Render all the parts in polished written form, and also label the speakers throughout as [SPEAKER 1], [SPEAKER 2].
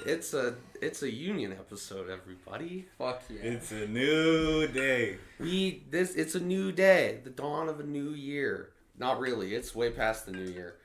[SPEAKER 1] It's a union episode, everybody.
[SPEAKER 2] Fuck yeah.
[SPEAKER 3] It's a new day.
[SPEAKER 1] It's a new day, the dawn of a new year. Not really. It's way past the new year.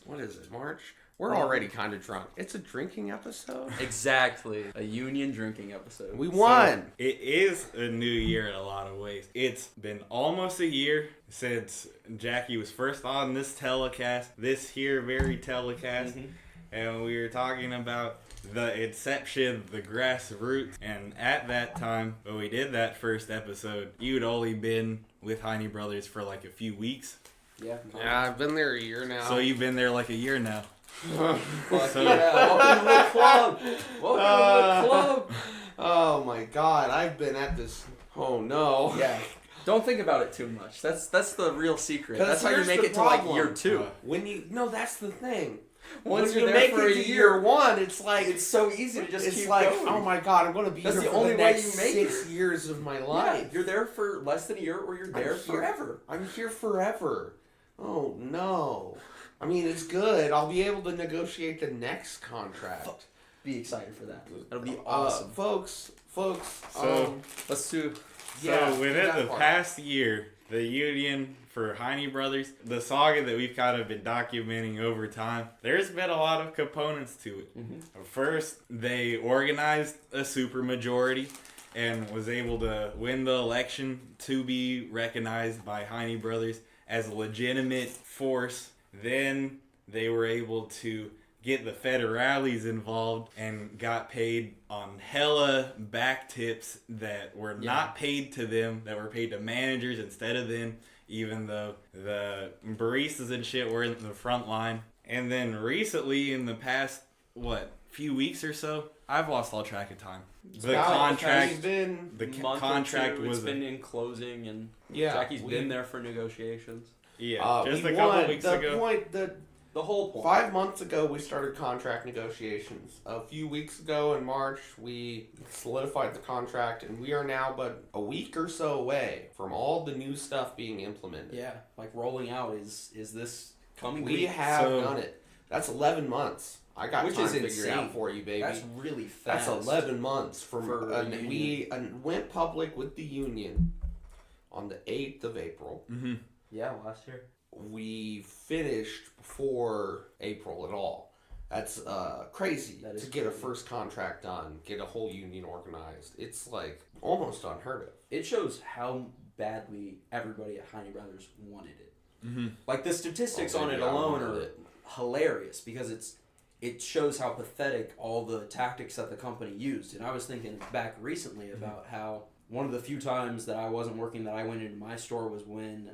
[SPEAKER 1] What is it, March? We're already kind of drunk. It's a drinking episode.
[SPEAKER 2] Exactly. A union drinking episode.
[SPEAKER 1] We won.
[SPEAKER 3] So, it is a new year in a lot of ways. It's been almost a year since Jacky was first on this telecast, this here very telecast. Mm-hmm. And we were talking about the inception, the grassroots. And at that time, when we did that first episode, you'd only been with Heine Brothers for like a few weeks.
[SPEAKER 2] Yeah.
[SPEAKER 1] Yeah, I've been there a year now.
[SPEAKER 3] So you've been there like a year now.
[SPEAKER 2] So, yeah, welcome to the club. Welcome to the club.
[SPEAKER 1] Oh my God, I've been at this. Oh no.
[SPEAKER 2] Yeah. Don't think about it too much. That's the real secret. That's how you
[SPEAKER 1] here's
[SPEAKER 2] make
[SPEAKER 1] the
[SPEAKER 2] it to like
[SPEAKER 1] problem.
[SPEAKER 2] year 2.
[SPEAKER 1] That's the thing.
[SPEAKER 2] Once
[SPEAKER 1] when
[SPEAKER 2] you're
[SPEAKER 1] you
[SPEAKER 2] there
[SPEAKER 1] make
[SPEAKER 2] for
[SPEAKER 1] it
[SPEAKER 2] a
[SPEAKER 1] to
[SPEAKER 2] year
[SPEAKER 1] year 1, it's like
[SPEAKER 2] it's so easy to just
[SPEAKER 1] it's
[SPEAKER 2] keep
[SPEAKER 1] like,
[SPEAKER 2] going.
[SPEAKER 1] oh my God, I'm going to be
[SPEAKER 2] That's
[SPEAKER 1] here
[SPEAKER 2] the
[SPEAKER 1] for
[SPEAKER 2] only
[SPEAKER 1] the
[SPEAKER 2] way
[SPEAKER 1] next
[SPEAKER 2] you make
[SPEAKER 1] 6 years of my life.
[SPEAKER 2] Yeah, you're there for less than a year, or you're there forever.
[SPEAKER 1] I'm here forever. Oh no. I mean, it's good. I'll be able to negotiate the next contract.
[SPEAKER 2] Be excited for that. That'll be awesome.
[SPEAKER 1] Folks.
[SPEAKER 3] So,
[SPEAKER 2] let's do.
[SPEAKER 3] So within the past year, the union for Heine Brothers, the saga that we've kind of been documenting over time, there's been a lot of components to it. Mm-hmm. First, they organized a supermajority and was able to win the election to be recognized by Heine Brothers as a legitimate force. Then they were able to get the federales involved and got paid on hella back tips that were not paid to them, that were paid to managers instead of them, even though the baristas and shit were in the front line. And then recently, in the past, few weeks or so, I've lost all track of time. The contract
[SPEAKER 2] was been in closing, and Jacky's been there for negotiations.
[SPEAKER 3] Yeah, just a couple weeks ago.
[SPEAKER 1] The whole point. 5 months ago, we started contract negotiations. A few weeks ago in March, we solidified the contract, and we are now but a week or so away from all the new stuff being implemented.
[SPEAKER 2] Yeah, like rolling out is this coming
[SPEAKER 1] week? We have done it. That's 11 months. I got time to figure it out for you, baby.
[SPEAKER 2] That's really fast.
[SPEAKER 1] That's 11 months. We went public with the union on the 8th of April.
[SPEAKER 2] Mm-hmm. Yeah, last year.
[SPEAKER 1] We finished before April at all. That's crazy to get a first contract done, get a whole union organized. It's like almost unheard of.
[SPEAKER 2] It shows how badly everybody at Heine Brothers wanted it. Mm-hmm. Like the statistics on it alone are hilarious because it shows how pathetic all the tactics that the company used. And I was thinking back recently about how one of the few times that I wasn't working that I went into my store was when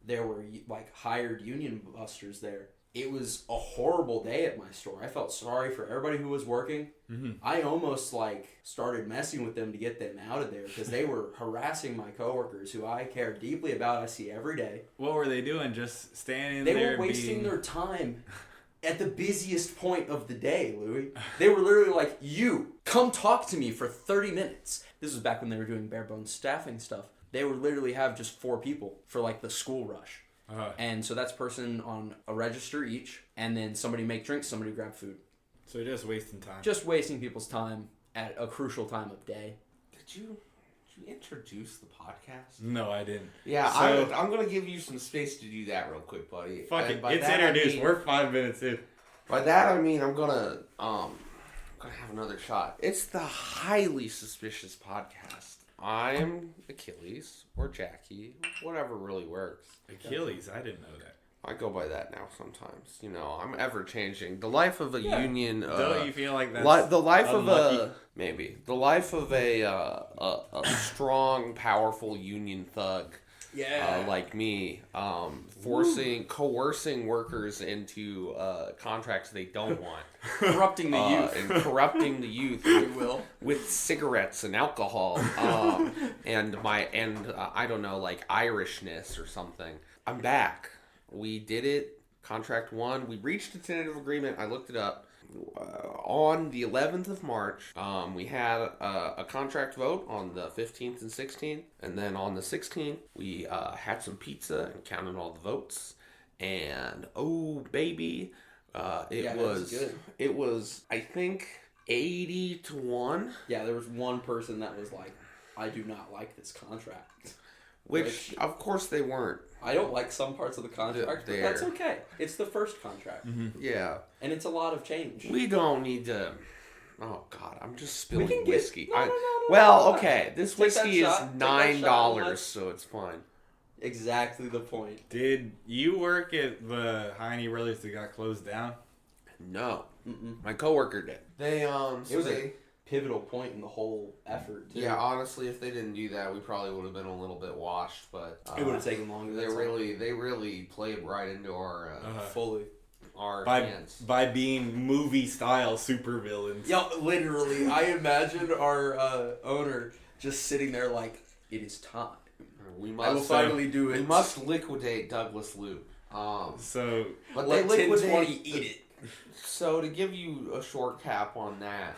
[SPEAKER 2] there were like hired union busters there. It was a horrible day at my store. I felt sorry for everybody who was working. Mm-hmm. I almost started messing with them to get them out of there because they were harassing my coworkers who I care deeply about. I see every day.
[SPEAKER 3] What were they doing? Just standing
[SPEAKER 2] there?
[SPEAKER 3] They
[SPEAKER 2] were wasting their time at the busiest point of the day, Louis. They were literally like, "You come talk to me for 30 minutes." This was back when they were doing bare bones staffing stuff. They would literally have just 4 people for the school rush. Uh-huh. And so that's person on a register each, and then somebody make drinks, somebody grab food.
[SPEAKER 3] So just wasting time.
[SPEAKER 2] Just wasting people's time at a crucial time of day.
[SPEAKER 1] Did you introduce the podcast?
[SPEAKER 3] No, I didn't.
[SPEAKER 1] Yeah, so, I'm going to give you some space to do that real quick, buddy.
[SPEAKER 3] Fuck it, it's introduced. We're 5 minutes in.
[SPEAKER 1] By that I mean I'm going to have another shot. It's the Highly Suspicious Podcast. I'm Achilles or Jacky, whatever really works.
[SPEAKER 3] Achilles, I didn't know that.
[SPEAKER 1] I go by that now sometimes. I'm ever changing. The life of a union.
[SPEAKER 3] Don't you feel like that's
[SPEAKER 1] the life
[SPEAKER 3] unlucky?
[SPEAKER 1] The life of a strong, powerful union thug.
[SPEAKER 2] Yeah.
[SPEAKER 1] Like me, coercing workers into contracts they don't want.
[SPEAKER 2] Corrupting the youth.
[SPEAKER 1] And corrupting the youth, if you will, with cigarettes and alcohol, and I don't know, Irishness or something. I'm back. We did it. Contract 1. We reached a tentative agreement. I looked it up. On the 11th of March, we had a contract vote on the 15th and 16th. And then on the 16th, we had some pizza and counted all the votes. And, oh, baby, it was good. It was, I think, 80-1.
[SPEAKER 2] Yeah, there was one person that was like, I do not like this contract.
[SPEAKER 1] Which, of course, they weren't.
[SPEAKER 2] I don't like some parts of the contract, but that's okay. It's the first contract.
[SPEAKER 1] Mm-hmm. Yeah.
[SPEAKER 2] And it's a lot of change.
[SPEAKER 1] We don't need to... Oh, God, I'm just spilling whiskey.
[SPEAKER 2] No,
[SPEAKER 1] okay, this whiskey is $9, so it's fine.
[SPEAKER 2] Exactly the point.
[SPEAKER 3] Did you work at the Heine Brothers that got closed down?
[SPEAKER 1] No. My coworker did. They,
[SPEAKER 2] it was a pivotal point in the whole effort, too.
[SPEAKER 1] Yeah, honestly, if they didn't do that, we probably would have been a little bit washed, but...
[SPEAKER 2] it would have taken longer.
[SPEAKER 1] They really played right into our...
[SPEAKER 2] fully.
[SPEAKER 1] Our hands.
[SPEAKER 3] By being movie-style supervillains.
[SPEAKER 2] Yeah, literally. I imagine our owner just sitting there like, it is time. I will finally do it.
[SPEAKER 1] We must liquidate Douglas Loop.
[SPEAKER 3] But
[SPEAKER 2] let 1020 eat it.
[SPEAKER 1] So to give you a short cap on that,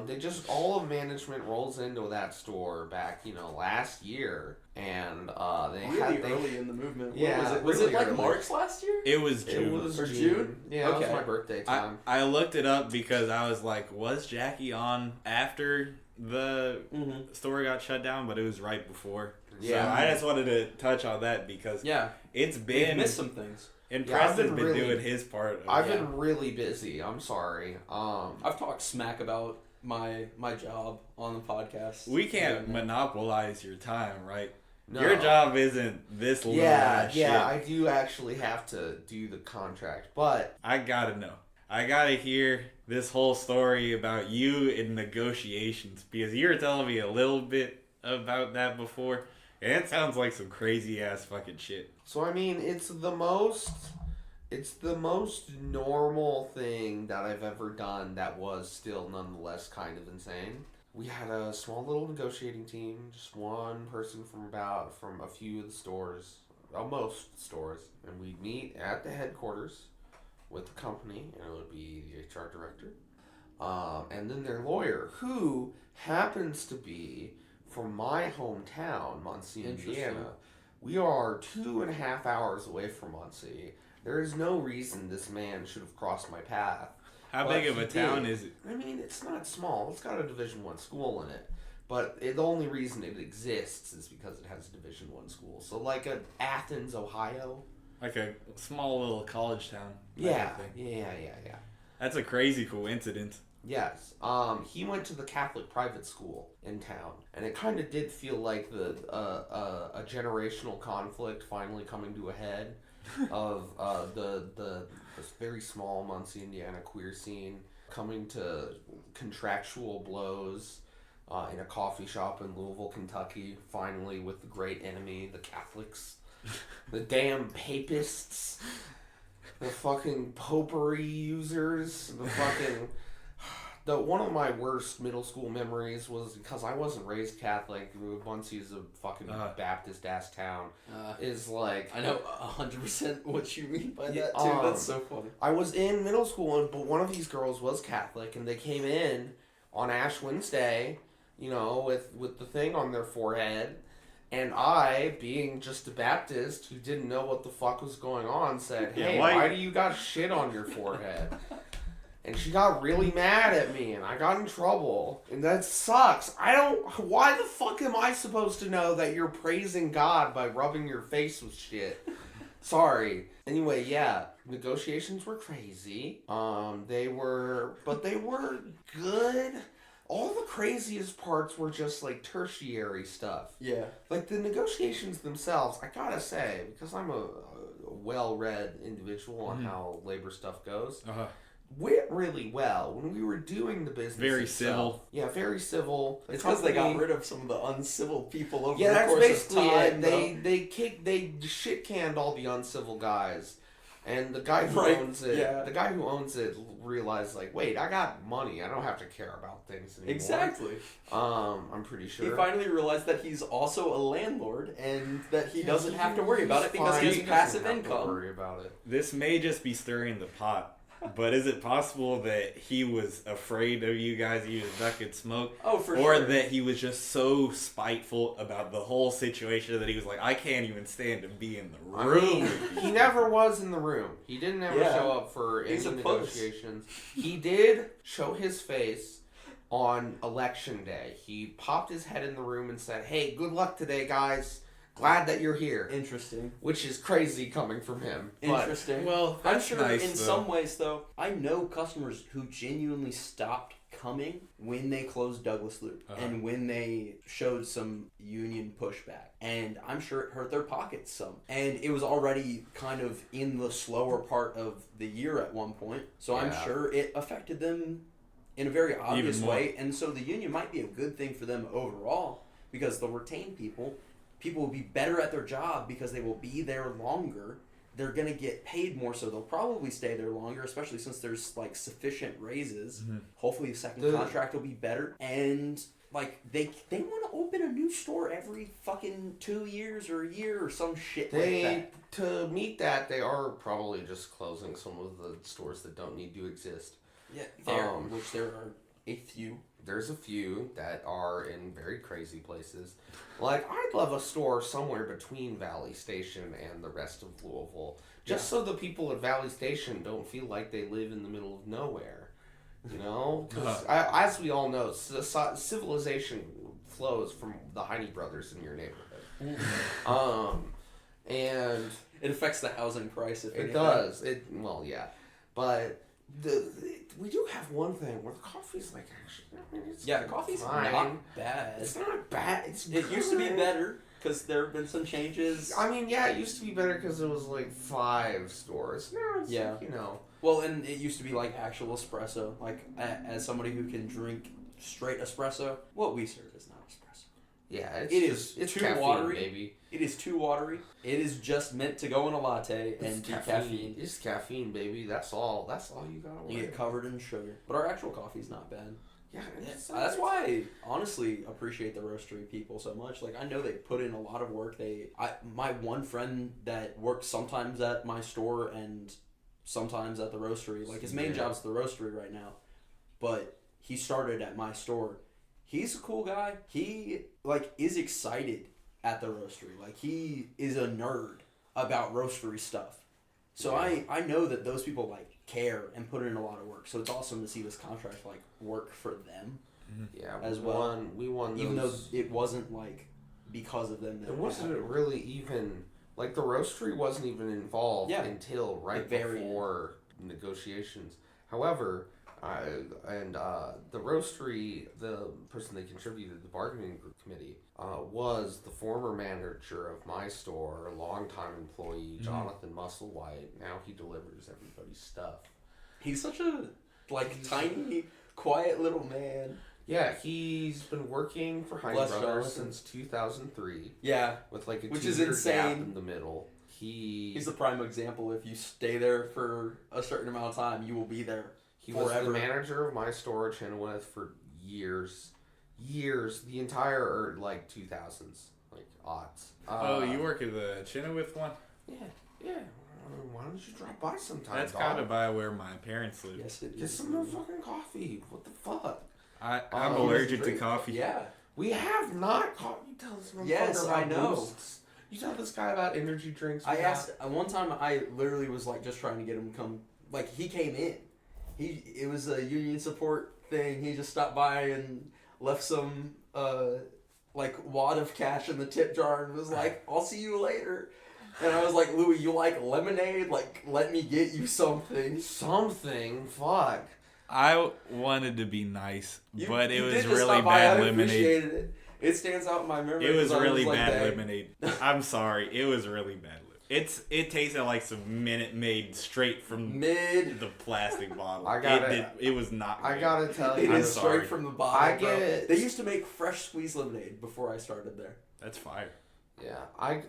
[SPEAKER 1] they just all of management rolls into that store back, last year, and they
[SPEAKER 2] early in the movement.
[SPEAKER 1] Yeah,
[SPEAKER 2] was it like
[SPEAKER 1] early.
[SPEAKER 2] March last year?
[SPEAKER 3] It was June.
[SPEAKER 1] It was
[SPEAKER 2] June?
[SPEAKER 1] Yeah,
[SPEAKER 2] okay.
[SPEAKER 1] That was my birthday time.
[SPEAKER 3] I looked it up because I was like, was Jacky on after the store got shut down? But it was right before.
[SPEAKER 1] Yeah,
[SPEAKER 3] so I just wanted to touch on that because it's been...
[SPEAKER 2] We've missed some things.
[SPEAKER 3] And Preston's been doing his part.
[SPEAKER 1] I've been really busy. I'm sorry.
[SPEAKER 2] I've talked smack about my job on the podcast.
[SPEAKER 3] We can't monopolize your time, right?
[SPEAKER 1] No.
[SPEAKER 3] Your job isn't this little shit.
[SPEAKER 1] I do actually have to do the contract, but...
[SPEAKER 3] I gotta know. I gotta hear this whole story about you in negotiations, because you were telling me a little bit about that before, and it sounds like some crazy-ass fucking shit.
[SPEAKER 1] So, I mean, it's the most normal thing that I've ever done that was still nonetheless kind of insane. We had a small little negotiating team, just one person from a few of the stores, most stores, and we'd meet at the headquarters with the company, and it would be the HR director, and then their lawyer, who happens to be from my hometown, Muncie, Indiana. We are 2.5 hours away from Muncie. There is no reason this man should have crossed my path.
[SPEAKER 3] How big of a town is it?
[SPEAKER 1] I mean, it's not small. It's got a Division I school in it. But the only reason it exists is because it has a Division I school. So like Athens, Ohio.
[SPEAKER 3] Like a small little college town.
[SPEAKER 1] Yeah.
[SPEAKER 3] That's a crazy coincidence.
[SPEAKER 1] Yes. He went to the Catholic private school in town, and it kind of did feel like a generational conflict finally coming to a head of the very small Muncie, Indiana queer scene coming to contractual blows in a coffee shop in Louisville, Kentucky, finally with the great enemy, the Catholics, the damn papists, the fucking popery users, the fucking... One of my worst middle school memories was because I wasn't raised Catholic. Muncie's a fucking Baptist ass town. Is like
[SPEAKER 2] I know 100% what you mean by that too. That's so funny.
[SPEAKER 1] I was in middle school, but one of these girls was Catholic, and they came in on Ash Wednesday, with the thing on their forehead. And I, being just a Baptist who didn't know what the fuck was going on, said, "Hey, why do you got shit on your forehead?" And she got really mad at me, and I got in trouble. And that sucks. Why the fuck am I supposed to know that you're praising God by rubbing your face with shit? Sorry. Anyway, yeah, negotiations were crazy. They were good. All the craziest parts were just like tertiary stuff. Yeah. Like the negotiations themselves, I gotta say, because I'm a well-read individual on how labor stuff goes. Went really well when we were doing the business.
[SPEAKER 3] Very
[SPEAKER 1] itself.
[SPEAKER 3] civil.
[SPEAKER 1] Yeah, very civil.
[SPEAKER 2] It's because they got rid of some of the uncivil people over the
[SPEAKER 1] that's
[SPEAKER 2] course
[SPEAKER 1] basically
[SPEAKER 2] of time.
[SPEAKER 1] It. They shit canned all the uncivil guys, and the guy who owns it, realized like, wait, I got money. I don't have to care about things anymore.
[SPEAKER 2] Exactly.
[SPEAKER 1] I'm pretty sure.
[SPEAKER 2] He finally realized that he's also a landlord and that he doesn't have to worry about it because he has passive income.
[SPEAKER 1] Worry about it.
[SPEAKER 3] This may just be stirring the pot. But is it possible that he was afraid of you guys, he was ducking smoke?
[SPEAKER 2] Oh, for
[SPEAKER 3] or
[SPEAKER 2] sure.
[SPEAKER 3] Or that he was just so spiteful about the whole situation that he was like, I can't even stand to be in the room.
[SPEAKER 1] He never was in the room. He didn't ever show up for any negotiations. He did show his face on election day. He popped his head in the room and said, hey, good luck today, guys. Glad that you're here.
[SPEAKER 2] Interesting.
[SPEAKER 1] Which is crazy coming from him.
[SPEAKER 2] Interesting.
[SPEAKER 3] Well,
[SPEAKER 2] I'm sure in some ways, though, I know customers who genuinely stopped coming when they closed Douglas Loop and when they showed some union pushback. And I'm sure it hurt their pockets some. And it was already kind of in the slower part of the year at one point. So I'm sure it affected them in a very obvious way. And so the union might be a good thing for them overall because they'll retain people. People will be better at their job because they will be there longer. They're going to get paid more, so they'll probably stay there longer, especially since there's, like, sufficient raises. Mm-hmm. Hopefully the second contract will be better. And, like, they want to open a new store every fucking 2 years or a year or some shit like that.
[SPEAKER 1] To meet that, they are probably just closing some of the stores that don't need to exist.
[SPEAKER 2] Yeah, which there are a few.
[SPEAKER 1] There's a few that are in very crazy places. Like, I'd love a store somewhere between Valley Station and the rest of Louisville. Just so the people at Valley Station don't feel like they live in the middle of nowhere. You know? Because, as we all know, civilization flows from the Heine brothers in your neighborhood. And
[SPEAKER 2] it affects the housing price. If
[SPEAKER 1] it does. But we do have one thing where the coffee's like actually.
[SPEAKER 2] The coffee's
[SPEAKER 1] fine.
[SPEAKER 2] Not bad.
[SPEAKER 1] It's not bad.
[SPEAKER 2] It used to be better because there have been some changes.
[SPEAKER 1] I mean, it used to be better because it was like 5 stores. Now it's like,
[SPEAKER 2] Well, and it used to be like actual espresso. Like as somebody who can drink straight espresso, what we serve is not espresso.
[SPEAKER 1] Yeah,
[SPEAKER 2] it's too
[SPEAKER 1] caffeine,
[SPEAKER 2] watery.
[SPEAKER 1] Baby.
[SPEAKER 2] It is too watery. It is just meant to go in a latte and be caffeine.
[SPEAKER 1] It's caffeine, baby. That's all you gotta worry.
[SPEAKER 2] You get covered in sugar. But our actual coffee's not bad.
[SPEAKER 1] Yeah,
[SPEAKER 2] that's why I honestly appreciate the roastery people so much. Like, I know they put in a lot of work. My one friend that works sometimes at my store and sometimes at the roastery. Like, his main job's the roastery right now, but he started at my store. He's a cool guy. He is excited at the roastery. Like, he is a nerd about roastery stuff. So I know that those people care and put in a lot of work. So it's awesome to see this contract work for them.
[SPEAKER 1] Yeah,
[SPEAKER 2] as well.
[SPEAKER 1] We won
[SPEAKER 2] even though it wasn't because of them.
[SPEAKER 1] It wasn't really even the roastery wasn't even involved until right before negotiations. However, the roastery, the person that contributed to the bargaining committee, was the former manager of my store, a longtime employee, Jonathan Musselwhite. Now he delivers everybody's stuff.
[SPEAKER 2] He's such a tiny, quiet little man.
[SPEAKER 1] Yeah, he's been working for Heine Brothers since 2003.
[SPEAKER 2] Yeah,
[SPEAKER 1] with a
[SPEAKER 2] which is insane
[SPEAKER 1] gap in the middle. He's
[SPEAKER 2] the prime example. If you stay there for a certain amount of time, you will be there.
[SPEAKER 1] He was the manager of my store at Chenoweth for years, the entire 2000s, aughts.
[SPEAKER 3] You work at the Chenoweth one?
[SPEAKER 1] Yeah. Why don't you drop by sometime?
[SPEAKER 3] That's kind of by where my parents live.
[SPEAKER 2] Yes, it is.
[SPEAKER 1] Get some more fucking coffee. What the fuck?
[SPEAKER 3] I'm allergic to coffee.
[SPEAKER 2] Yeah.
[SPEAKER 1] We have not coffee. You tell this motherfucker
[SPEAKER 2] Yes,
[SPEAKER 1] about
[SPEAKER 2] I know.
[SPEAKER 1] Boosts. You tell this guy about energy drinks.
[SPEAKER 2] I asked one time. I literally was just trying to get him to come. He came in. It was a union support thing. He just stopped by and left some wad of cash in the tip jar and was like, "I'll see you later." And I was like, "Louis, you like lemonade? Let me get you something."
[SPEAKER 1] Something? Fuck.
[SPEAKER 3] I wanted to be nice, but it was really bad lemonade.
[SPEAKER 2] It stands out in my memory.
[SPEAKER 3] It was really bad lemonade. I'm sorry. It was really bad lemonade. It tasted like some Minute Maid straight from the plastic bottle. It was not great.
[SPEAKER 1] I gotta tell you.
[SPEAKER 2] It is straight from the bottle.
[SPEAKER 1] I get it.
[SPEAKER 2] They used to make fresh squeezed lemonade before I started there.
[SPEAKER 3] That's fire.
[SPEAKER 1] Yeah. I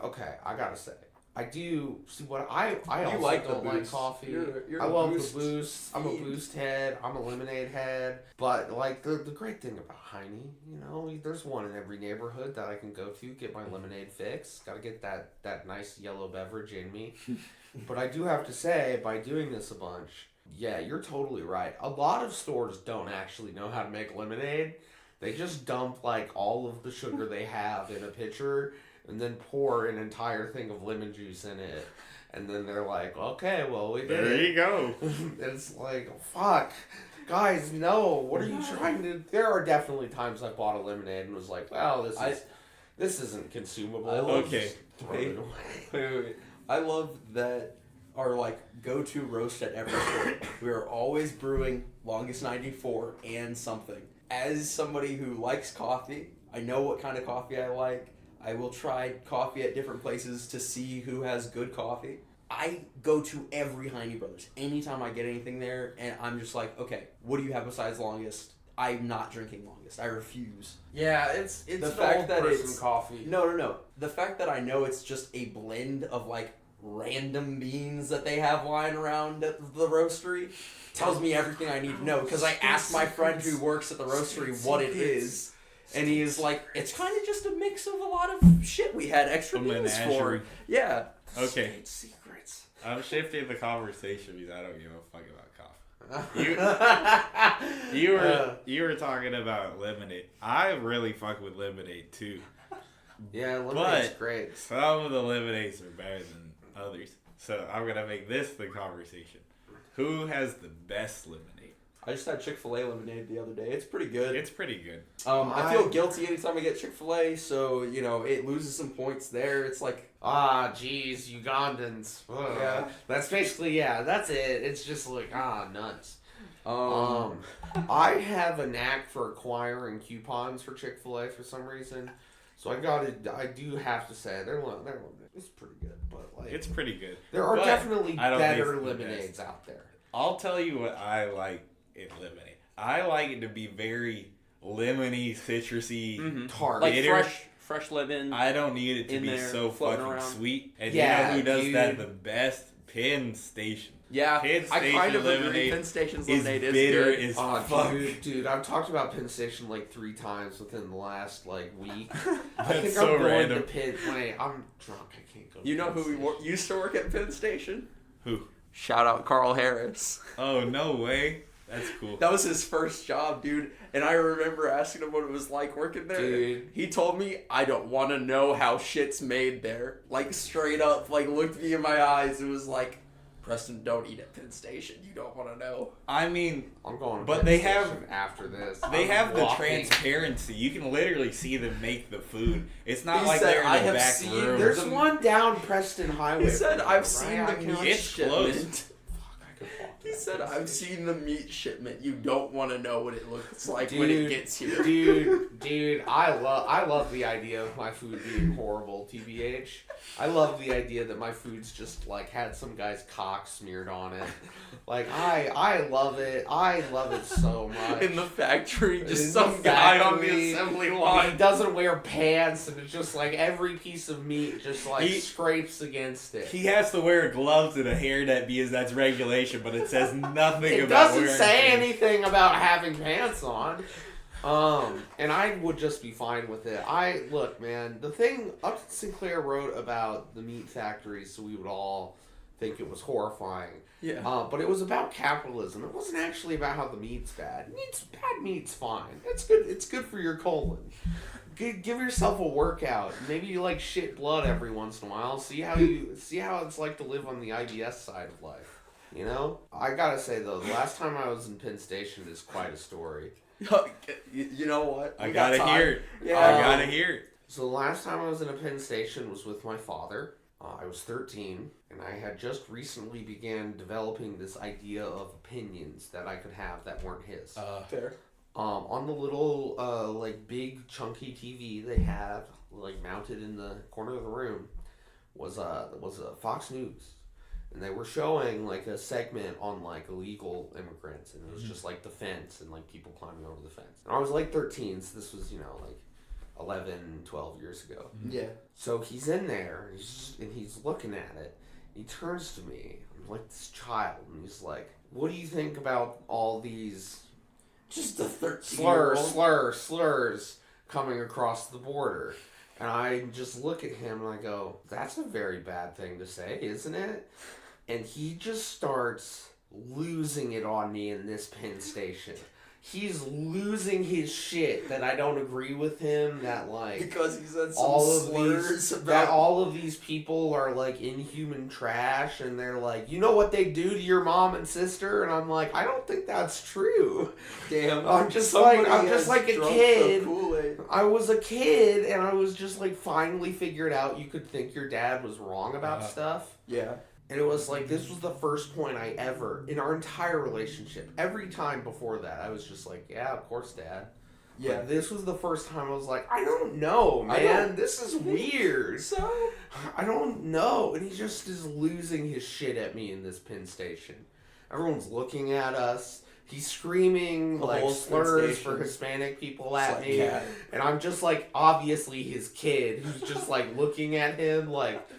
[SPEAKER 1] gotta say. I do see what I also don't like coffee.
[SPEAKER 2] You're
[SPEAKER 1] I love the Boost. I'm a Boost head. I'm a lemonade head. But the great thing about Heine, there's one in every neighborhood that I can go to get my lemonade fix. Got to get that nice yellow beverage in me. But I do have to say, by doing this a bunch, Yeah, you're totally right. A lot of stores don't actually know how to make lemonade. They just dump like all of the sugar they have in a pitcher and then pour an entire thing of lemon juice in it. And then they're like, okay, well, we did it.
[SPEAKER 3] There you go.
[SPEAKER 1] It's like, fuck. Guys, no. What are you trying to... There are definitely times I bought a lemonade and was like, well, this isn't consumable.
[SPEAKER 3] Okay.
[SPEAKER 1] Wait.
[SPEAKER 2] I love that our like go-to roast at every store. We are always brewing Longest 94 and something. As somebody who likes coffee, I know what kind of coffee I like. I will try coffee at different places to see who has good coffee. I go to every Heine Brothers anytime I get anything there, and I'm just like, okay, what do you have besides Longest? I'm not drinking Longest. I refuse.
[SPEAKER 1] Yeah, it's
[SPEAKER 2] The
[SPEAKER 1] an
[SPEAKER 2] fact
[SPEAKER 1] old
[SPEAKER 2] that
[SPEAKER 1] person
[SPEAKER 2] it's
[SPEAKER 1] coffee.
[SPEAKER 2] No. The fact that I know it's just a blend of like random beans that they have lying around at the roastery tells me everything I need to know. Because I asked my friend who works at the roastery what it is. And he is like, it's kind of just a mix of a lot of shit we had extra beans for. Yeah.
[SPEAKER 3] Okay.
[SPEAKER 1] Secrets.
[SPEAKER 3] I'm shifting the conversation because I don't give a fuck about coffee. You were talking about lemonade. I really fuck with lemonade too.
[SPEAKER 1] Yeah, lemonade's great.
[SPEAKER 3] Some of the lemonades are better than others. So I'm gonna make this the conversation. Who has the best lemonade?
[SPEAKER 2] I just had Chick-fil-A lemonade the other day. It's pretty good.
[SPEAKER 3] It's pretty good.
[SPEAKER 2] I feel guilty anytime I get Chick-fil-A, so, it loses some points there. It's like...
[SPEAKER 1] Geez, Ugandans. Ugh.
[SPEAKER 2] Yeah.
[SPEAKER 1] That's basically, that's it. It's just like, nuts. I have a knack for acquiring coupons for Chick-fil-A for some reason. So I do have to say, it's pretty good, but like...
[SPEAKER 3] It's pretty good.
[SPEAKER 1] There are definitely better
[SPEAKER 3] the
[SPEAKER 1] lemonades out there.
[SPEAKER 3] I'll tell you what I like in lemonade. I like it to be very lemony, citrusy,
[SPEAKER 1] tart.
[SPEAKER 2] Like
[SPEAKER 3] bitter.
[SPEAKER 2] fresh lemon.
[SPEAKER 3] I don't need it to be
[SPEAKER 2] there,
[SPEAKER 3] so fucking
[SPEAKER 2] around.
[SPEAKER 3] sweet. And
[SPEAKER 1] Yeah,
[SPEAKER 3] you know who does
[SPEAKER 1] dude.
[SPEAKER 3] that the best? Penn Station.
[SPEAKER 2] Yeah,
[SPEAKER 3] Penn
[SPEAKER 2] I
[SPEAKER 3] Station
[SPEAKER 2] kind of agree.
[SPEAKER 3] lemonade
[SPEAKER 2] Penn Station's
[SPEAKER 3] is
[SPEAKER 2] lemonade is
[SPEAKER 3] bitter
[SPEAKER 2] good.
[SPEAKER 3] as fuck.
[SPEAKER 1] Dude, I've talked about Penn Station like 3 times within the last week. I
[SPEAKER 3] That's
[SPEAKER 1] think
[SPEAKER 3] so
[SPEAKER 1] I'm going
[SPEAKER 3] random.
[SPEAKER 1] to Penn. Wait, I'm drunk. I can't go.
[SPEAKER 2] You know
[SPEAKER 1] to
[SPEAKER 2] who
[SPEAKER 1] Penn
[SPEAKER 2] used to work at Penn Station?
[SPEAKER 3] Who?
[SPEAKER 2] Shout out Carl Harris.
[SPEAKER 3] Oh, no way. That's cool.
[SPEAKER 2] That was his first job, dude. And I remember asking him what it was like working there.
[SPEAKER 1] Dude.
[SPEAKER 2] He told me, I don't want to know how shit's made there. Like, straight up, looked me in my eyes. It was like, Preston, don't eat at Penn Station. You don't want to know.
[SPEAKER 3] I mean,
[SPEAKER 1] I'm going to
[SPEAKER 3] but
[SPEAKER 1] Penn
[SPEAKER 3] they
[SPEAKER 1] Station
[SPEAKER 3] have
[SPEAKER 1] after this.
[SPEAKER 3] They
[SPEAKER 1] I'm
[SPEAKER 3] have the
[SPEAKER 1] walking.
[SPEAKER 3] transparency. You can literally see them make the food. It's not
[SPEAKER 2] He
[SPEAKER 3] like
[SPEAKER 2] said,
[SPEAKER 3] they're
[SPEAKER 2] "I
[SPEAKER 3] in the
[SPEAKER 2] have
[SPEAKER 3] back
[SPEAKER 2] seen
[SPEAKER 3] room.
[SPEAKER 1] There's one down Preston Highway.
[SPEAKER 2] He said,
[SPEAKER 1] from
[SPEAKER 2] I've
[SPEAKER 1] here,
[SPEAKER 2] seen
[SPEAKER 1] right?
[SPEAKER 2] the
[SPEAKER 1] I can-
[SPEAKER 2] meat
[SPEAKER 3] It's
[SPEAKER 2] shipment.
[SPEAKER 3] close.
[SPEAKER 2] He said, I've seen the meat shipment. You don't want to know what it looks like when it gets here.
[SPEAKER 1] Dude, I love the idea of my food being horrible, TBH. I love the idea that my food's just had some guy's cock smeared on it. I love it. I love it so much.
[SPEAKER 2] In the factory, just
[SPEAKER 1] In
[SPEAKER 2] some
[SPEAKER 1] the
[SPEAKER 2] guy on
[SPEAKER 1] factory,
[SPEAKER 2] the assembly
[SPEAKER 1] He
[SPEAKER 2] line.
[SPEAKER 1] doesn't wear pants, and it's just every piece of meat just scrapes against it.
[SPEAKER 3] He has to wear gloves and a hairnet because that's regulation, but it says nothing
[SPEAKER 1] It
[SPEAKER 3] about
[SPEAKER 1] doesn't
[SPEAKER 3] wearing
[SPEAKER 1] say
[SPEAKER 3] pants.
[SPEAKER 1] anything about having pants on. And I would just be fine with it. Look, man, the thing Upton Sinclair wrote about the meat factories, so we would all think it was horrifying.
[SPEAKER 2] Yeah.
[SPEAKER 1] But it was about capitalism. It wasn't actually about how the meat's bad. Bad meat's fine. It's good. It's good for your colon. Give yourself a workout. Maybe you shit blood every once in a while. See how it's like to live on the IBS side of life. You know? I gotta say though, the last time I was in Penn Station is quite a story.
[SPEAKER 2] You know what?
[SPEAKER 3] I gotta hear it.
[SPEAKER 2] Yeah.
[SPEAKER 3] I gotta hear it.
[SPEAKER 1] So the last time I was in a Penn Station was with my father. I was 13, and I had just recently began developing this idea of opinions that I could have that weren't his.
[SPEAKER 2] Fair.
[SPEAKER 1] On the little, big chunky TV they had, mounted in the corner of the room, was a Fox News. And they were showing, a segment on, illegal immigrants. And it was just, the fence and, people climbing over the fence. And I was, 13, so this was, 11, 12 years ago.
[SPEAKER 2] Yeah.
[SPEAKER 1] So he's in there, and he's looking at it. He turns to me, I'm like this child, and he's like, what do you think about all these
[SPEAKER 2] Just the 13
[SPEAKER 1] slurs coming across the border? And I just look at him and I go, that's a very bad thing to say, isn't it? And he just starts losing it on me in this Penn Station. He's losing his shit that I don't agree with him, that like
[SPEAKER 2] because he said some slurs about
[SPEAKER 1] that all of these people are like inhuman trash, and they're like, you know what they do to your mom and sister, and I'm like, I don't think that's true.
[SPEAKER 2] Damn,
[SPEAKER 1] I'm just like a kid. I was a kid, and I was just like finally figured out you could think your dad was wrong about stuff.
[SPEAKER 2] Yeah.
[SPEAKER 1] And it was like, this was the first point I ever, in our entire relationship, every time before that, I was just like, yeah, of course, Dad. Yeah. But this was the first time I was like, I don't know, man. This is weird.
[SPEAKER 2] So?
[SPEAKER 1] I don't know. And he just is losing his shit at me in this Penn Station. Everyone's looking at us. He's screaming like slurs for Hispanic people at me. Yeah. And I'm just like, obviously his kid, who's just like looking at him like...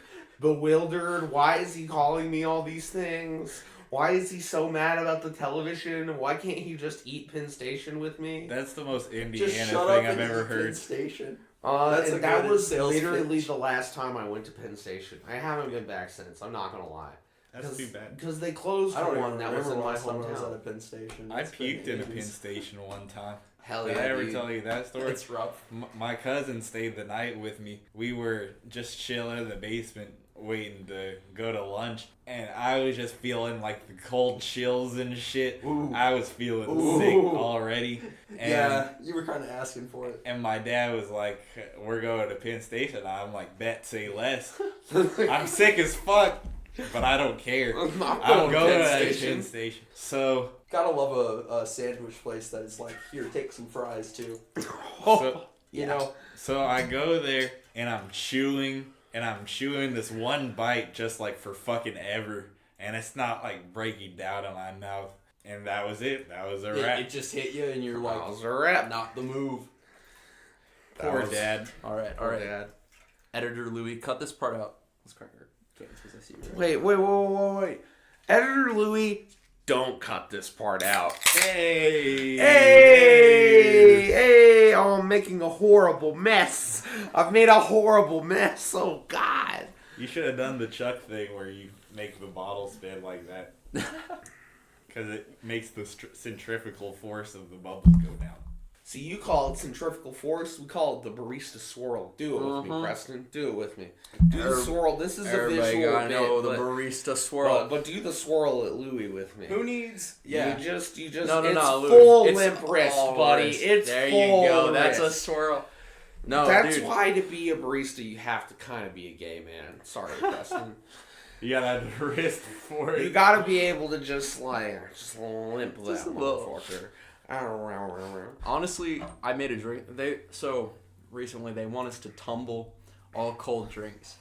[SPEAKER 1] bewildered. Why is he calling me all these things? Why is he so mad about the television? Why can't he just eat Penn Station with me?
[SPEAKER 3] That's the most Indiana thing I've ever heard.
[SPEAKER 2] Penn Station.
[SPEAKER 1] And that was literally the last time I went to Penn Station. I haven't been back since. I'm not gonna lie.
[SPEAKER 3] That's too bad.
[SPEAKER 1] Because they closed one that was in my hometown.
[SPEAKER 2] At a Penn Station.
[SPEAKER 3] I puked in a Penn Station one time.
[SPEAKER 1] Hell yeah!
[SPEAKER 3] Did I ever tell you that story?
[SPEAKER 2] It's rough.
[SPEAKER 3] My cousin stayed the night with me. We were just chilling in the basement, waiting to go to lunch, and I was just feeling like the cold chills and shit.
[SPEAKER 2] Ooh.
[SPEAKER 3] I was feeling sick already. And,
[SPEAKER 2] yeah, you were kind of asking for it.
[SPEAKER 3] And my dad was like, we're going to Penn Station. I'm like, bet, say less. I'm sick as fuck, but I don't care. I'm going to Penn Station. So...
[SPEAKER 2] gotta love a sandwich place that is like, here, take some fries too.
[SPEAKER 3] So,
[SPEAKER 2] you know.
[SPEAKER 3] So I go there, and I'm chewing this one bite just like for fucking ever, and it's not like breaking down in my mouth, and that was it. That was a wrap.
[SPEAKER 2] It just hit you, and you're like,
[SPEAKER 1] that was a wrap.
[SPEAKER 2] Not the move.
[SPEAKER 3] Poor Dad.
[SPEAKER 2] All right. Dad. Editor Louis, cut this part out. Let's crack our cans because I see you.
[SPEAKER 1] Wait. Editor Louis, don't cut this part out.
[SPEAKER 3] Hey!
[SPEAKER 1] Oh, I'm making a horrible mess. I've made a horrible mess. Oh, God.
[SPEAKER 3] You should have done the Chuck thing where you make the bottle spin like that. Because it makes the centrifugal force of the bubbles go down.
[SPEAKER 1] See, you call it centrifugal force. We call it the barista swirl. Do it with me, Preston. Do it with me. Do the swirl. This is a visual
[SPEAKER 2] gotta know the barista swirl.
[SPEAKER 1] But do the swirl at Louis with me.
[SPEAKER 2] Who needs? Yeah.
[SPEAKER 1] You just.
[SPEAKER 2] No,
[SPEAKER 1] it's
[SPEAKER 2] Louis.
[SPEAKER 1] full
[SPEAKER 2] It's
[SPEAKER 1] limp wrist, buddy.
[SPEAKER 2] Wrist.
[SPEAKER 1] It's
[SPEAKER 2] there
[SPEAKER 1] full
[SPEAKER 2] you go.
[SPEAKER 1] wrist.
[SPEAKER 2] That's a swirl. No,
[SPEAKER 1] that's
[SPEAKER 2] dude.
[SPEAKER 1] why to be a barista you have to kind of be a gay man. Sorry, Preston.
[SPEAKER 3] You gotta have the wrist for it.
[SPEAKER 1] You gotta be able to just limp that
[SPEAKER 2] just a little.
[SPEAKER 1] motherfucker.
[SPEAKER 2] Honestly, I made a drink. Recently they want us to tumble all cold drinks,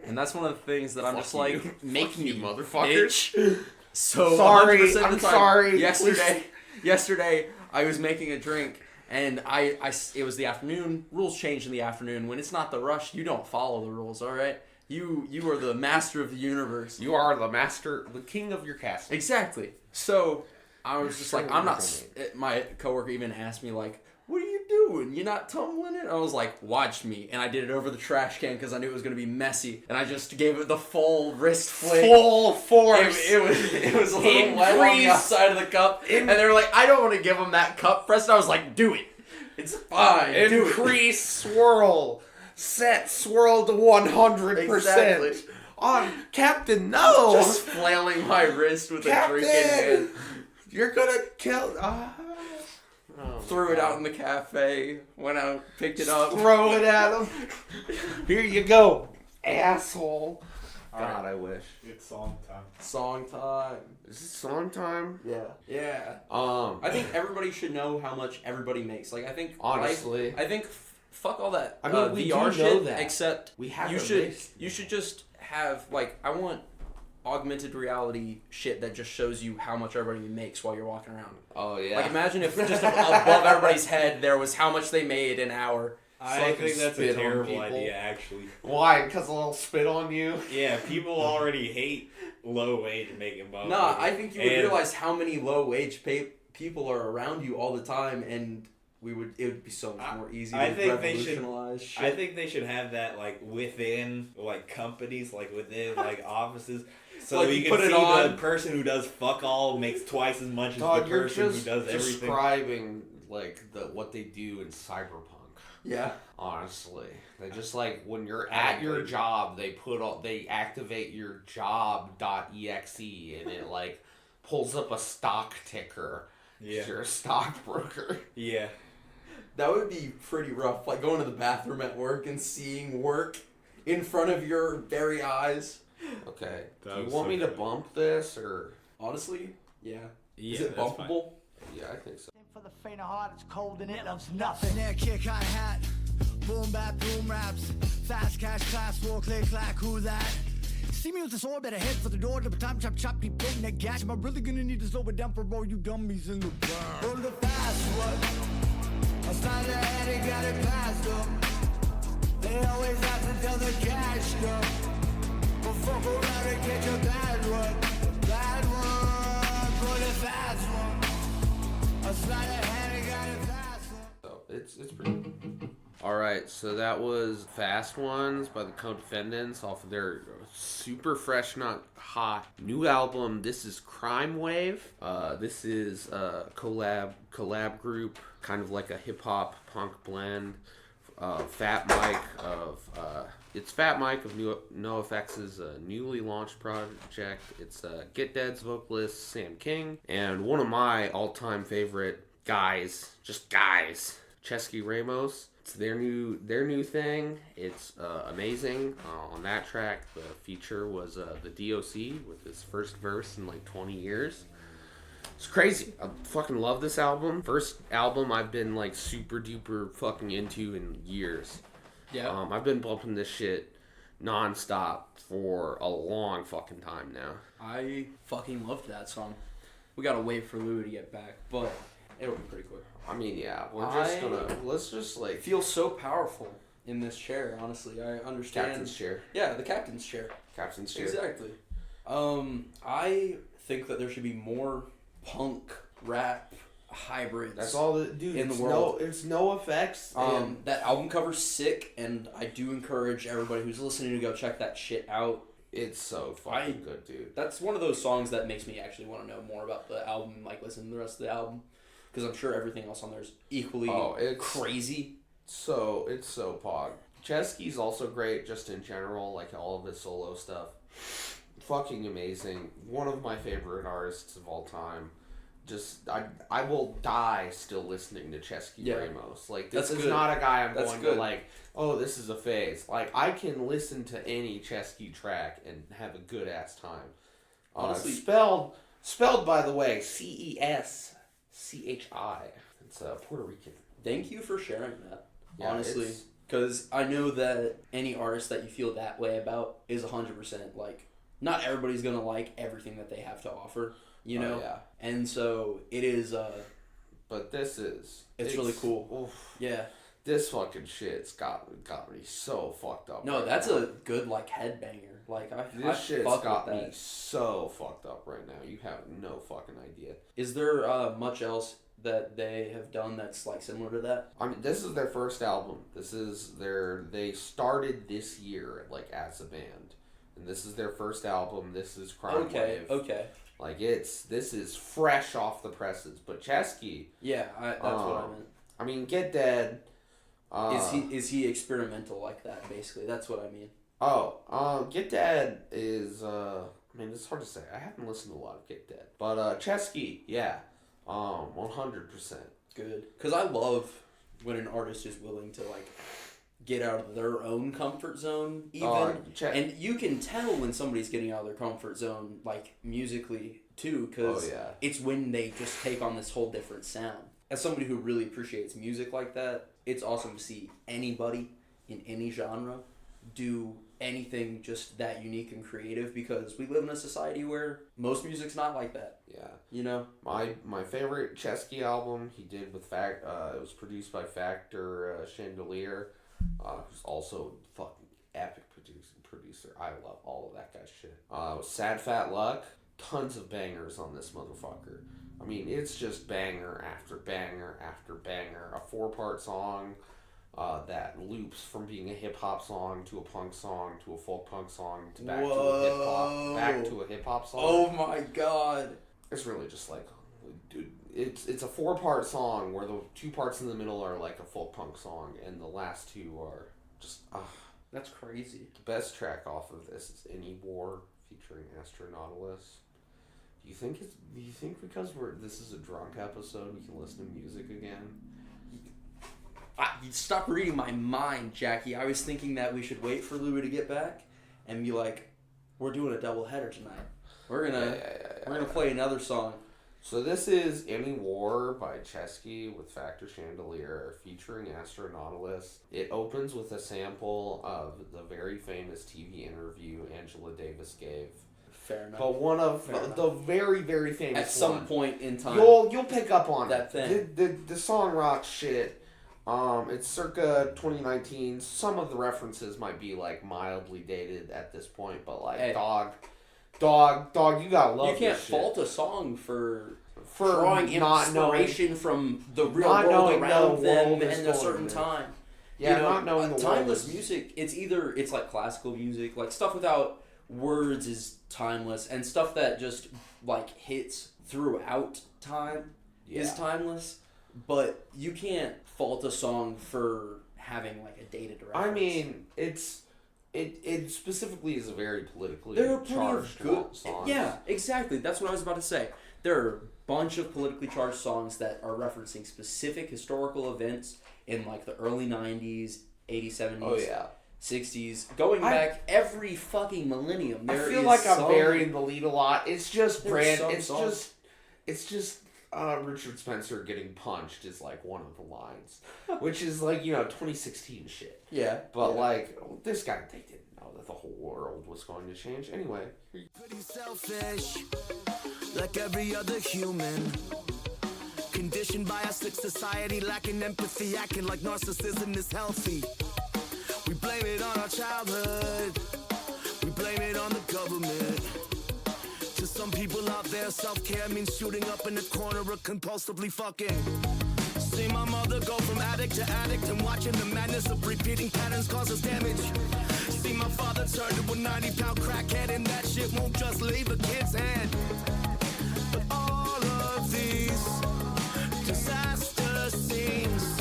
[SPEAKER 2] and that's one of the things that I'm just like, make me,
[SPEAKER 1] motherfuckers.
[SPEAKER 2] So
[SPEAKER 1] sorry, I'm sorry.
[SPEAKER 2] Yesterday I was making a drink, and it was the afternoon. Rules change in the afternoon. When it's not the rush, you don't follow the rules. All right. You are the master of the universe.
[SPEAKER 1] You are the master, the king of your castle.
[SPEAKER 2] Like so. I was just like, I'm not. My coworker even asked me like, "What are you doing? You're not tumbling it?" I was like, "Watch me," and I did it over the trash can because I knew it was gonna be messy, and I just gave it the full wrist flick,
[SPEAKER 1] full force.
[SPEAKER 2] It was a little wet on the outside of the cup, and they were like, "I don't want to give him that cup press." I was like, "Do it. It's fine.
[SPEAKER 1] Increase swirl, set swirl to 100%."
[SPEAKER 2] Exactly.
[SPEAKER 1] On Captain, no.
[SPEAKER 2] Just flailing my wrist with a drink in hand.
[SPEAKER 1] You're gonna kill.
[SPEAKER 2] Threw it out in the cafe. Went out, picked it up.
[SPEAKER 1] Throw it at him. Here you go, asshole. God, I wish.
[SPEAKER 3] It's song time.
[SPEAKER 2] Song time.
[SPEAKER 1] Is it song time?
[SPEAKER 2] Yeah. I think everybody should know how much everybody makes. Like, I think
[SPEAKER 1] honestly,
[SPEAKER 2] I think fuck all that.
[SPEAKER 1] I mean, we
[SPEAKER 2] VR
[SPEAKER 1] do know
[SPEAKER 2] shit.
[SPEAKER 1] that.
[SPEAKER 2] Except
[SPEAKER 1] we have.
[SPEAKER 2] You should just have like I want augmented reality shit that just shows you how much everybody makes while you're walking around.
[SPEAKER 1] Oh yeah.
[SPEAKER 2] Like imagine if just above everybody's head there was how much they made an hour.
[SPEAKER 3] I think that's a terrible idea, actually.
[SPEAKER 1] Why? Because they'll spit on you?
[SPEAKER 3] Yeah, people already hate low wage making money.
[SPEAKER 2] Nah, I think you would realize how many low wage people are around you all the time, and it would be so much more easy to revolutionize shit.
[SPEAKER 3] I think they should have that like within like companies, like within like offices. So like you can see the person who does fuck all makes twice as much as the person who does everything.
[SPEAKER 1] Describing like what they do in Cyberpunk.
[SPEAKER 2] Yeah.
[SPEAKER 1] Honestly, they just like when you're at your job, they activate your job.exe and it like pulls up a stock ticker. Yeah. You're a stockbroker.
[SPEAKER 3] Yeah.
[SPEAKER 2] That would be pretty rough. Like going to the bathroom at work and seeing work in front of your very eyes.
[SPEAKER 1] Okay. Do you want me to bump this or?
[SPEAKER 2] Honestly, yeah.
[SPEAKER 1] Is it bumpable? Yeah, I think so.
[SPEAKER 4] For the faint of heart, it's cold and it loves nothing. There, kick, hi-hat, boom, bap, boom, raps, fast cash, class, war, click, clack, who that? See me with this orbit ahead for the door to the time, chop, chop, keep putting that gas. Am I really gonna need to slow it down for all you dummies in the burn? On the fast one, I started ahead and got it past them. They always have to tell the cash stuff. But fuck around and catch a bad one. Bad one, for the fast one. I started ahead and got it fast one.
[SPEAKER 1] So it's pretty. Alright, so that was Fast Ones by the Co-Defendants off of their super fresh, not hot new album. This is Crime Wave. This is a collab group, kind of like a hip-hop punk blend. Fat Mike of NoFX's newly launched project. It's Get Dead's vocalist Sam King and one of my all-time favorite guys, Ceschi Ramos. It's their new thing. It's amazing. On that track, the feature was the DOC with his first verse in like 20 years. It's crazy. I fucking love this album. First album I've been like super duper fucking into in years. Yeah. I've been bumping this shit nonstop for a long fucking time now.
[SPEAKER 2] I fucking loved that song. We gotta wait for Louis to get back, but it'll be pretty quick.
[SPEAKER 1] I mean, yeah, let's just like...
[SPEAKER 2] Feel so powerful in this chair, honestly. I understand.
[SPEAKER 1] Captain's chair.
[SPEAKER 2] Yeah, the captain's chair.
[SPEAKER 1] Captain's chair.
[SPEAKER 2] Exactly. I think that there should be more punk, rap, hybrids.
[SPEAKER 1] That's all in the world. It's no effects.
[SPEAKER 2] That album cover's sick, and I do encourage everybody who's listening to go check that shit out.
[SPEAKER 1] It's so fucking good, dude.
[SPEAKER 2] That's one of those songs that makes me actually want to know more about the album and like listen to the rest of the album. Because I'm sure everything else on there is equally crazy.
[SPEAKER 1] It's so pog. Ceschi's also great just in general, like all of his solo stuff. Fucking amazing. One of my favorite artists of all time. Just, I will die still listening to Ceschi Ramos. Like, this is not a guy I'm going to like, oh, this is a phase. Like, I can listen to any Ceschi track and have a good ass time. Honestly, spelled by the way, Ceschi. It's Puerto Rican.
[SPEAKER 2] Thank you for sharing that. Yeah, honestly, because I know that any artist that you feel that way about is 100% like. Not everybody's gonna like everything that they have to offer, you know. Yeah. And so it is.
[SPEAKER 1] But this is.
[SPEAKER 2] It's really cool. Oof. Yeah.
[SPEAKER 1] This fucking shit's got me so fucked up.
[SPEAKER 2] No, that's a good like headbanger. Like
[SPEAKER 1] this shit's got me so fucked up right now. You have no fucking idea.
[SPEAKER 2] Is there much else that they have done that's like similar to that?
[SPEAKER 1] I mean, this is their first album. They started this year like as a band, and this is their first album. This is Crime Wave.
[SPEAKER 2] Okay.
[SPEAKER 1] Like this is fresh off the presses. But Ceschi.
[SPEAKER 2] Yeah, that's what I meant.
[SPEAKER 1] I mean, Get Dead.
[SPEAKER 2] Is he experimental like that? Basically, that's what I mean.
[SPEAKER 1] Get Dead is, I mean, it's hard to say. I haven't listened to a lot of Get Dead. But, Ceschi, yeah. 100%.
[SPEAKER 2] Good. Because I love when an artist is willing to, like, get out of their own comfort zone, even. And you can tell when somebody's getting out of their comfort zone, like, musically, too, because it's when they just take on this whole different sound. As somebody who really appreciates music like that, it's awesome to see anybody in any genre do anything just that unique and creative, because we live in a society where most music's not like that.
[SPEAKER 1] Yeah.
[SPEAKER 2] You know?
[SPEAKER 1] My favorite Ceschi album he did with it was produced by Factor Chandelier, who's also a fucking epic producer. I love all of that guy's shit. Sad Fat Luck, tons of bangers on this motherfucker. I mean, it's just banger after banger after banger. A 4-part song. that loops from being a hip hop song to a punk song to a folk punk song to back to a hip hop, back to a hip hop song.
[SPEAKER 2] Oh my god!
[SPEAKER 1] It's really just like, dude, it's a 4-part song where the 2 parts in the middle are like a folk punk song, and the last 2 are just
[SPEAKER 2] That's crazy.
[SPEAKER 1] The best track off of this is Any War featuring Astronautilus. Do you think because this is a drunk episode, we can listen to music again?
[SPEAKER 2] Stop reading my mind, Jacky. I was thinking that we should wait for Louis to get back and be like, we're doing a double header tonight. We're gonna play another song.
[SPEAKER 1] So this is Any War by Ceschi with Factor Chandelier featuring Astronautilus. It opens with a sample of the very famous TV interview Angela Davis gave.
[SPEAKER 2] Fair enough.
[SPEAKER 1] But one of the very, very famous
[SPEAKER 2] at some point in time.
[SPEAKER 1] You'll pick up on
[SPEAKER 2] that
[SPEAKER 1] it.
[SPEAKER 2] thing.
[SPEAKER 1] The song rocks shit. It's circa 2019. Some of the references might be like mildly dated at this point, but like
[SPEAKER 2] hey.
[SPEAKER 1] dog, you gotta love.
[SPEAKER 2] You can't
[SPEAKER 1] this
[SPEAKER 2] fault
[SPEAKER 1] shit.
[SPEAKER 2] a song for drawing
[SPEAKER 1] not
[SPEAKER 2] inspiration from the real
[SPEAKER 1] not
[SPEAKER 2] world
[SPEAKER 1] knowing
[SPEAKER 2] around
[SPEAKER 1] the
[SPEAKER 2] them
[SPEAKER 1] world
[SPEAKER 2] and a certain time.
[SPEAKER 1] Yeah,
[SPEAKER 2] you know,
[SPEAKER 1] not knowing the
[SPEAKER 2] timeless
[SPEAKER 1] world
[SPEAKER 2] music. It's like classical music, like stuff without words is timeless, and stuff that just like hits throughout time is timeless. But you can't fault a song for having like a dated reference.
[SPEAKER 1] I mean, it specifically is a very politically
[SPEAKER 2] there are plenty
[SPEAKER 1] charged
[SPEAKER 2] of good
[SPEAKER 1] songs.
[SPEAKER 2] Yeah, exactly. That's what I was about to say. There are a bunch of politically charged songs that are referencing specific historical events in like the early 90s, 80s, 70s.
[SPEAKER 1] Oh yeah.
[SPEAKER 2] 60s, going back every fucking millennium.
[SPEAKER 1] I feel like I'm burying the lead a lot. It's just it's just Richard Spencer getting punched is like one of the lines, which is like 2016 shit.
[SPEAKER 2] Yeah,
[SPEAKER 1] but like this guy, they didn't know that the whole world was going to change anyway.
[SPEAKER 4] Pretty selfish, like every other human. Conditioned by a sick society, lacking empathy, acting like narcissism is healthy. We blame it on our childhood. We blame it on the government. To some people out there, self-care means shooting up in the corner or compulsively fucking. See my mother go from addict to addict and watching the madness of repeating patterns causes damage. See my father turn to a 90-pound crackhead and that shit won't just leave a kid's hand. But all of these disaster scenes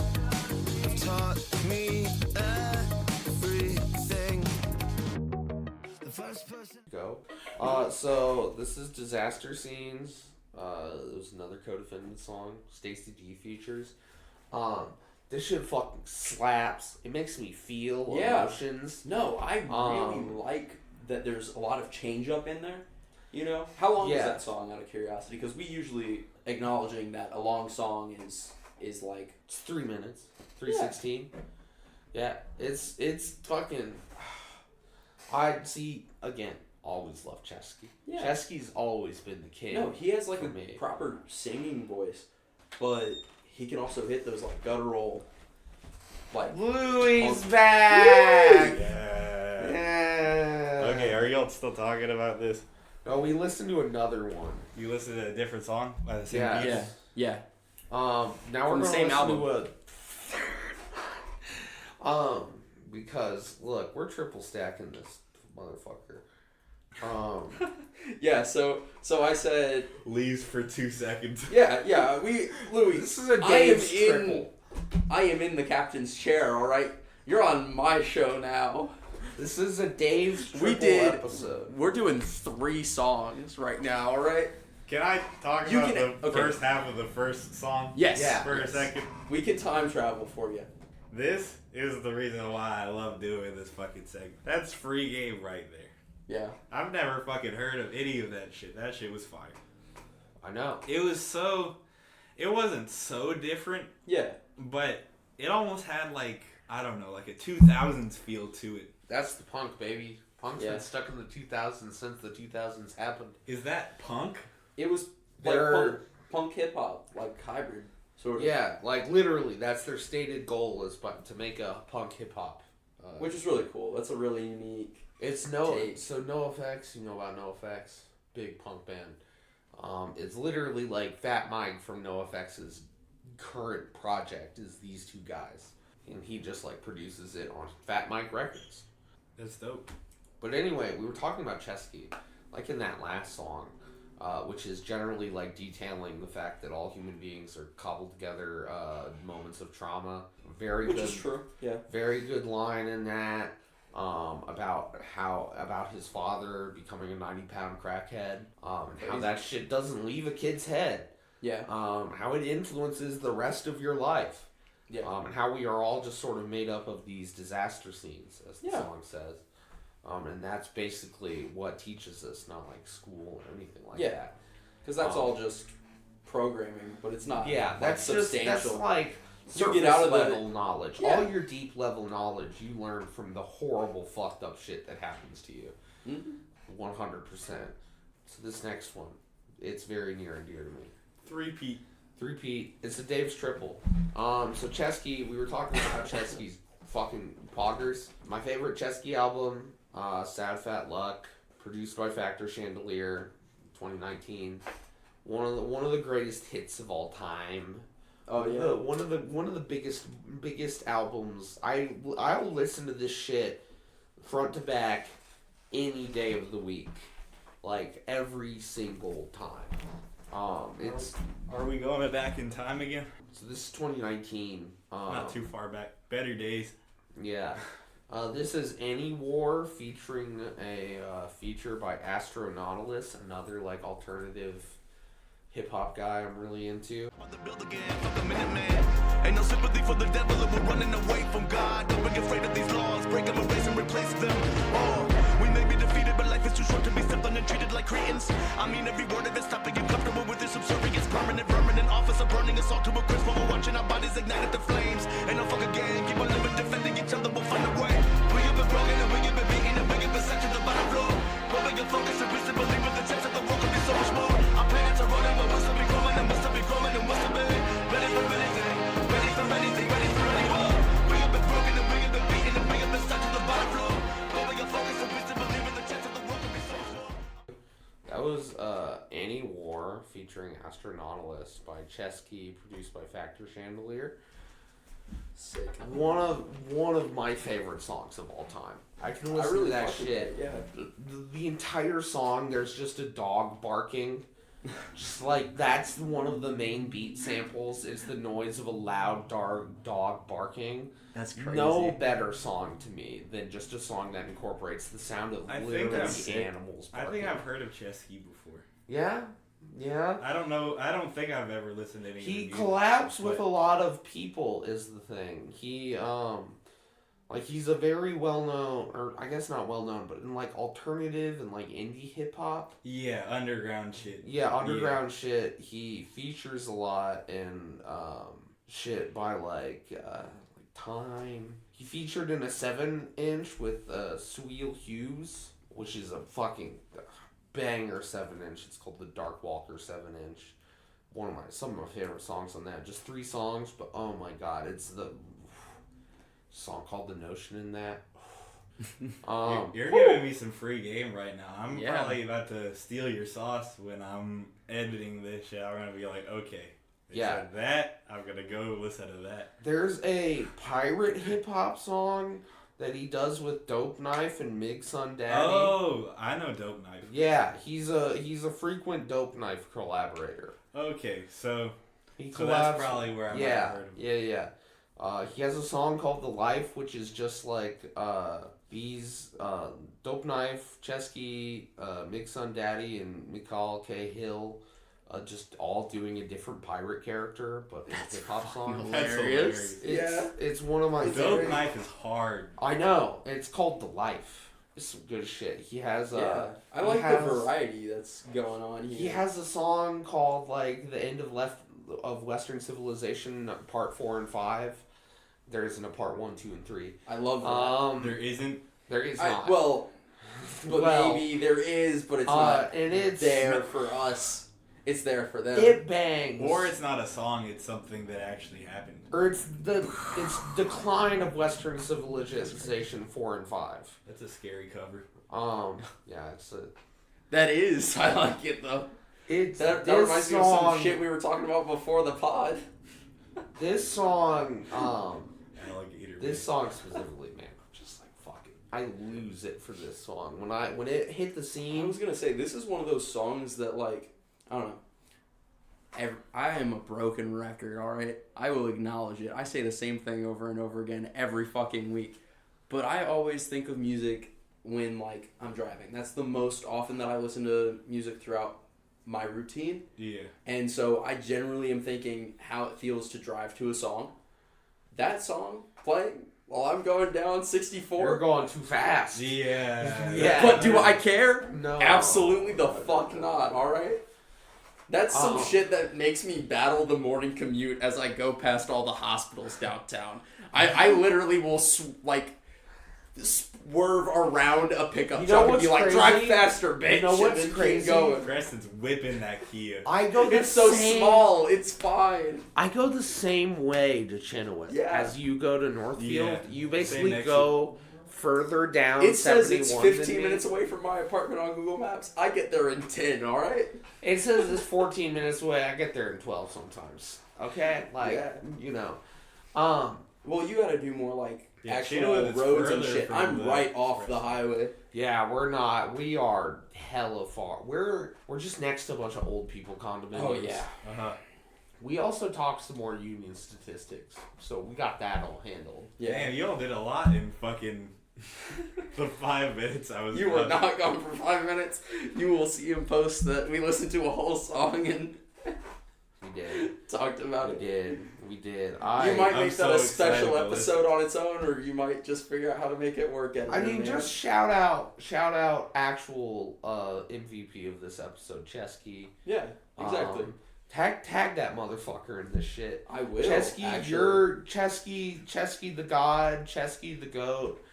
[SPEAKER 4] have taught me everything. The first person.
[SPEAKER 1] Go. So this is Disaster Scenes. It was another co-defendant song. Stacey G features. This shit fucking slaps. It makes me feel emotions.
[SPEAKER 2] No, I really like that there's a lot of change up in there. You know? How long is that song, out of curiosity? Because we usually acknowledging that a long song is like...
[SPEAKER 1] It's 3 minutes. 3:16. Yeah. It's fucking... I see, again, always love Ceschi.
[SPEAKER 2] Yeah.
[SPEAKER 1] Ceschi's always been the king.
[SPEAKER 2] No, he has like a proper singing voice, but he can also hit those like guttural, like...
[SPEAKER 1] Louis back!
[SPEAKER 3] Yeah. Okay, are y'all still talking about this?
[SPEAKER 1] No, we listened to another one.
[SPEAKER 3] You listened to a different song by the same
[SPEAKER 1] Yeah.
[SPEAKER 3] piece?
[SPEAKER 2] Yeah.
[SPEAKER 1] Now we're
[SPEAKER 2] From the
[SPEAKER 1] gonna
[SPEAKER 2] same
[SPEAKER 1] listen
[SPEAKER 2] album.
[SPEAKER 1] to a because look, we're triple stacking this motherfucker.
[SPEAKER 2] Yeah, so I said...
[SPEAKER 3] Leaves for 2 seconds.
[SPEAKER 2] Yeah, Louis,
[SPEAKER 1] this is a Dave's triple.
[SPEAKER 2] I am in the captain's chair, alright? You're on my show now.
[SPEAKER 1] This is a Dave's triple episode.
[SPEAKER 2] We're doing 3 songs right now, alright?
[SPEAKER 3] Can I talk about the first half of the first song?
[SPEAKER 2] Yes.
[SPEAKER 3] For a second?
[SPEAKER 2] We can time travel for you.
[SPEAKER 3] This is the reason why I love doing this fucking segment. That's free game right there.
[SPEAKER 2] Yeah.
[SPEAKER 3] I've never fucking heard of any of that shit. That shit was fire.
[SPEAKER 1] I know.
[SPEAKER 3] It wasn't so different.
[SPEAKER 2] Yeah.
[SPEAKER 3] But it almost had like, I don't know, like a 2000s feel to it.
[SPEAKER 1] That's the punk, baby. Punk's been stuck in the 2000s since the 2000s happened.
[SPEAKER 3] Is that punk?
[SPEAKER 2] It was like punk hip-hop, like hybrid, sort of.
[SPEAKER 1] Yeah, like literally, that's their stated goal is to make a punk hip-hop.
[SPEAKER 2] Which is really cool. That's a really unique...
[SPEAKER 1] It's NoFX. You know about NoFX, big punk band. It's literally like Fat Mike from NoFX's current project is these 2 guys. and he just like produces it on Fat Mike Records.
[SPEAKER 3] That's dope.
[SPEAKER 1] But anyway, we were talking about Ceschi, like in that last song, which is generally like detailing the fact that all human beings are cobbled together moments of trauma. Which is true. Yeah. Very good line in that. About his father becoming a 90-pound crackhead, and how that shit doesn't leave a kid's head. Yeah. How it influences the rest of your life. Yeah. And how we are all just sort of made up of these disaster scenes, as the song says. And that's basically what teaches us, not like school or anything like that.
[SPEAKER 2] Because that's all just programming, but it's not.
[SPEAKER 1] Yeah, that's substantial. That's like surface
[SPEAKER 2] you get out of
[SPEAKER 1] level knowledge. Yeah. All your deep level knowledge you learn from the horrible fucked up shit that happens to you. 100%. So this next one, it's very near and dear to me. Three-peat. It's a Dave's triple. So Ceschi, we were talking about Ceschi's fucking poggers. My favorite Ceschi album, Sad Fat Luck, produced by Factor Chandelier, 2019. One of the greatest hits of all time. Oh yeah. One of the biggest albums. I'll listen to this shit front to back any day of the week, like every single time.
[SPEAKER 3] Are we going back in time again?
[SPEAKER 1] So this is 2019.
[SPEAKER 3] Not too far back. Better days.
[SPEAKER 1] Yeah. This is Any War, featuring a feature by Astronautilus, another like alternative hip hop guy I'm really into. Ain't no sympathy for the devil, and we're running away from God. Don't be afraid of these laws, break them, erase and replace them. Oh, we may be defeated, but life is too short to be stepped on and treated like cretins. I mean, every word of it's stopping you comfortable with this subservience. Permanent vermin in office are burning us all to a crisp while we're watching our bodies ignite at the flames. Ain't no fucking game, keep on living, defending each other, we'll find a way. We have been broken and we have been beaten and we have been sent to the bottom floor. But we can focus and we still believe in the chance that the world can be so much more. Our parents are running, but we'll still be growing and we'll still be growing and we'll still be ready for anything, ready for anything, ready for any war. We have been broken and we have been beaten and we have been sent to the bottom floor. But we can focus and we still believe in the chance that the world can be so much more. That was Any War featuring Astronautilus by Ceschi, produced by Factor Chandelier. Sick. One of my favorite songs of all time. I can listen to that shit. Yeah. The entire song, there's just a dog barking. Just like that's one of the main beat samples. It's the noise of a loud dog barking. That's crazy. No better song to me than just a song that incorporates the sound of literally animals barking.
[SPEAKER 3] I think I've heard of Ceschi before.
[SPEAKER 1] Yeah? Yeah.
[SPEAKER 3] I don't know. I don't think I've ever listened to any.
[SPEAKER 1] He collabs with a lot of people is the thing. He like he's a very well known, or I guess not well known, but in like alternative and like indie hip hop.
[SPEAKER 3] Yeah, underground shit.
[SPEAKER 1] Yeah, underground shit. He features a lot in shit by like Time. He featured in a 7-inch with Sewell Hughes, which is a fucking banger 7-inch. It's called the Dark Walker 7-inch. Some of my favorite songs on that. Just 3 songs, but oh my god, it's the song called The Notion in that.
[SPEAKER 3] You're giving me some free game right now. I'm probably about to steal your sauce when I'm editing this shit. I'm gonna be like, okay, said that, I'm gonna go listen to that.
[SPEAKER 1] There's a pirate hip hop song that he does with Dope Knife and Mig Son Daddy.
[SPEAKER 3] Oh, I know Dope Knife.
[SPEAKER 1] Yeah, he's a frequent Dope Knife collaborator.
[SPEAKER 3] Okay, so that's probably where I might have heard him.
[SPEAKER 1] Yeah. He has a song called The Life, which is just like these Dope Knife, Ceschi, Mig Son Daddy, and Mikal K. Hill just all doing a different pirate character, but in a hip hop song.
[SPEAKER 3] That's hilarious.
[SPEAKER 1] It's one of my
[SPEAKER 3] favorites. Dope Knife is hard.
[SPEAKER 1] I know. It's called The Life. It's some good shit. He has
[SPEAKER 2] I like the variety that's going on here.
[SPEAKER 1] He has a song called like The End of Western Civilization Part 4 and 5. There isn't a Part 1, 2, and 3.
[SPEAKER 2] I love that.
[SPEAKER 3] There isn't.
[SPEAKER 1] There is not.
[SPEAKER 2] Maybe there is, but it's not. And it's there for us. It's there for them.
[SPEAKER 1] It bangs.
[SPEAKER 3] Or it's not a song, it's something that actually happened.
[SPEAKER 1] Or it's Decline of Western Civilization 4 and 5.
[SPEAKER 3] That's a scary cover.
[SPEAKER 1] Yeah, it's a...
[SPEAKER 2] That is. I like it, though. That reminds me of some shit we were talking about before the pod.
[SPEAKER 1] This song,
[SPEAKER 3] alligator.
[SPEAKER 1] This song specifically, man, I'm just like, fuck it. I lose it for this song. When it hit the scene...
[SPEAKER 2] I was going to say, this is one of those songs that, like, I don't know. I am a broken record, alright? I will acknowledge it. I say the same thing over and over again every fucking week. But I always think of music when, like, I'm driving. That's the most often that I listen to music throughout my routine.
[SPEAKER 3] Yeah.
[SPEAKER 2] And so I generally am thinking how it feels to drive to a song. That song playing while I'm going down 64.
[SPEAKER 1] You're going too fast.
[SPEAKER 3] Yeah.
[SPEAKER 1] Yeah.
[SPEAKER 2] But do I care?
[SPEAKER 1] No.
[SPEAKER 2] Absolutely the fuck not, alright? That's some
[SPEAKER 1] Oh.
[SPEAKER 2] shit that makes me battle the morning commute as I go past all the hospitals downtown. I literally will, swerve around a pickup
[SPEAKER 1] You know
[SPEAKER 2] truck and be
[SPEAKER 1] what's
[SPEAKER 2] like,
[SPEAKER 1] crazy?
[SPEAKER 2] drive faster, bitch.
[SPEAKER 1] You know what's
[SPEAKER 2] and then
[SPEAKER 1] crazy?
[SPEAKER 2] Keep going.
[SPEAKER 3] Preston's whipping that Kia.
[SPEAKER 1] I go the
[SPEAKER 2] It's so
[SPEAKER 1] same...
[SPEAKER 2] small. It's fine.
[SPEAKER 1] I go the same way to Chenoweth
[SPEAKER 2] Yeah.
[SPEAKER 1] as you go to Northfield.
[SPEAKER 3] Yeah.
[SPEAKER 1] You
[SPEAKER 3] Same
[SPEAKER 1] basically
[SPEAKER 3] next
[SPEAKER 1] go further down.
[SPEAKER 2] It says it's
[SPEAKER 1] 71 than
[SPEAKER 2] 15
[SPEAKER 1] me.
[SPEAKER 2] minutes away from my apartment on Google Maps. I get there in 10, alright?
[SPEAKER 1] It says it's 14 minutes away. I get there in 12 sometimes. Okay, like
[SPEAKER 2] Yeah.
[SPEAKER 1] you know,
[SPEAKER 2] Well, you gotta do more like
[SPEAKER 3] Yeah,
[SPEAKER 2] actual
[SPEAKER 3] Chenoweth is
[SPEAKER 2] roads and
[SPEAKER 3] further
[SPEAKER 2] shit.
[SPEAKER 3] from
[SPEAKER 2] I'm
[SPEAKER 3] the
[SPEAKER 2] right off
[SPEAKER 3] express.
[SPEAKER 2] the highway.
[SPEAKER 1] yeah, we're not. We are hella far. We're just next to a bunch of old people condominiums.
[SPEAKER 2] Oh yeah.
[SPEAKER 3] Uh-huh.
[SPEAKER 1] We also talk some more union statistics, so we got that all handled.
[SPEAKER 2] Yeah.
[SPEAKER 3] Damn, you all did a lot in fucking the 5 minutes I was
[SPEAKER 2] You were
[SPEAKER 3] gone.
[SPEAKER 2] not gone for 5 minutes. You will see him post that we listened to a whole song and
[SPEAKER 1] We did.
[SPEAKER 2] talked about
[SPEAKER 1] We
[SPEAKER 2] it.
[SPEAKER 1] did. We did.
[SPEAKER 2] You
[SPEAKER 1] I
[SPEAKER 2] might
[SPEAKER 3] I'm
[SPEAKER 2] make
[SPEAKER 3] so
[SPEAKER 2] that a
[SPEAKER 3] excited
[SPEAKER 2] special
[SPEAKER 3] to
[SPEAKER 2] episode on its own, or you might just figure out how to make it work.
[SPEAKER 1] I mean, just shout out actual MVP of this episode, Ceschi.
[SPEAKER 2] yeah, exactly.
[SPEAKER 1] Tag that motherfucker in this shit.
[SPEAKER 2] I will.
[SPEAKER 1] Ceschi,
[SPEAKER 2] actually.
[SPEAKER 1] you're Ceschi the god, Ceschi the goat.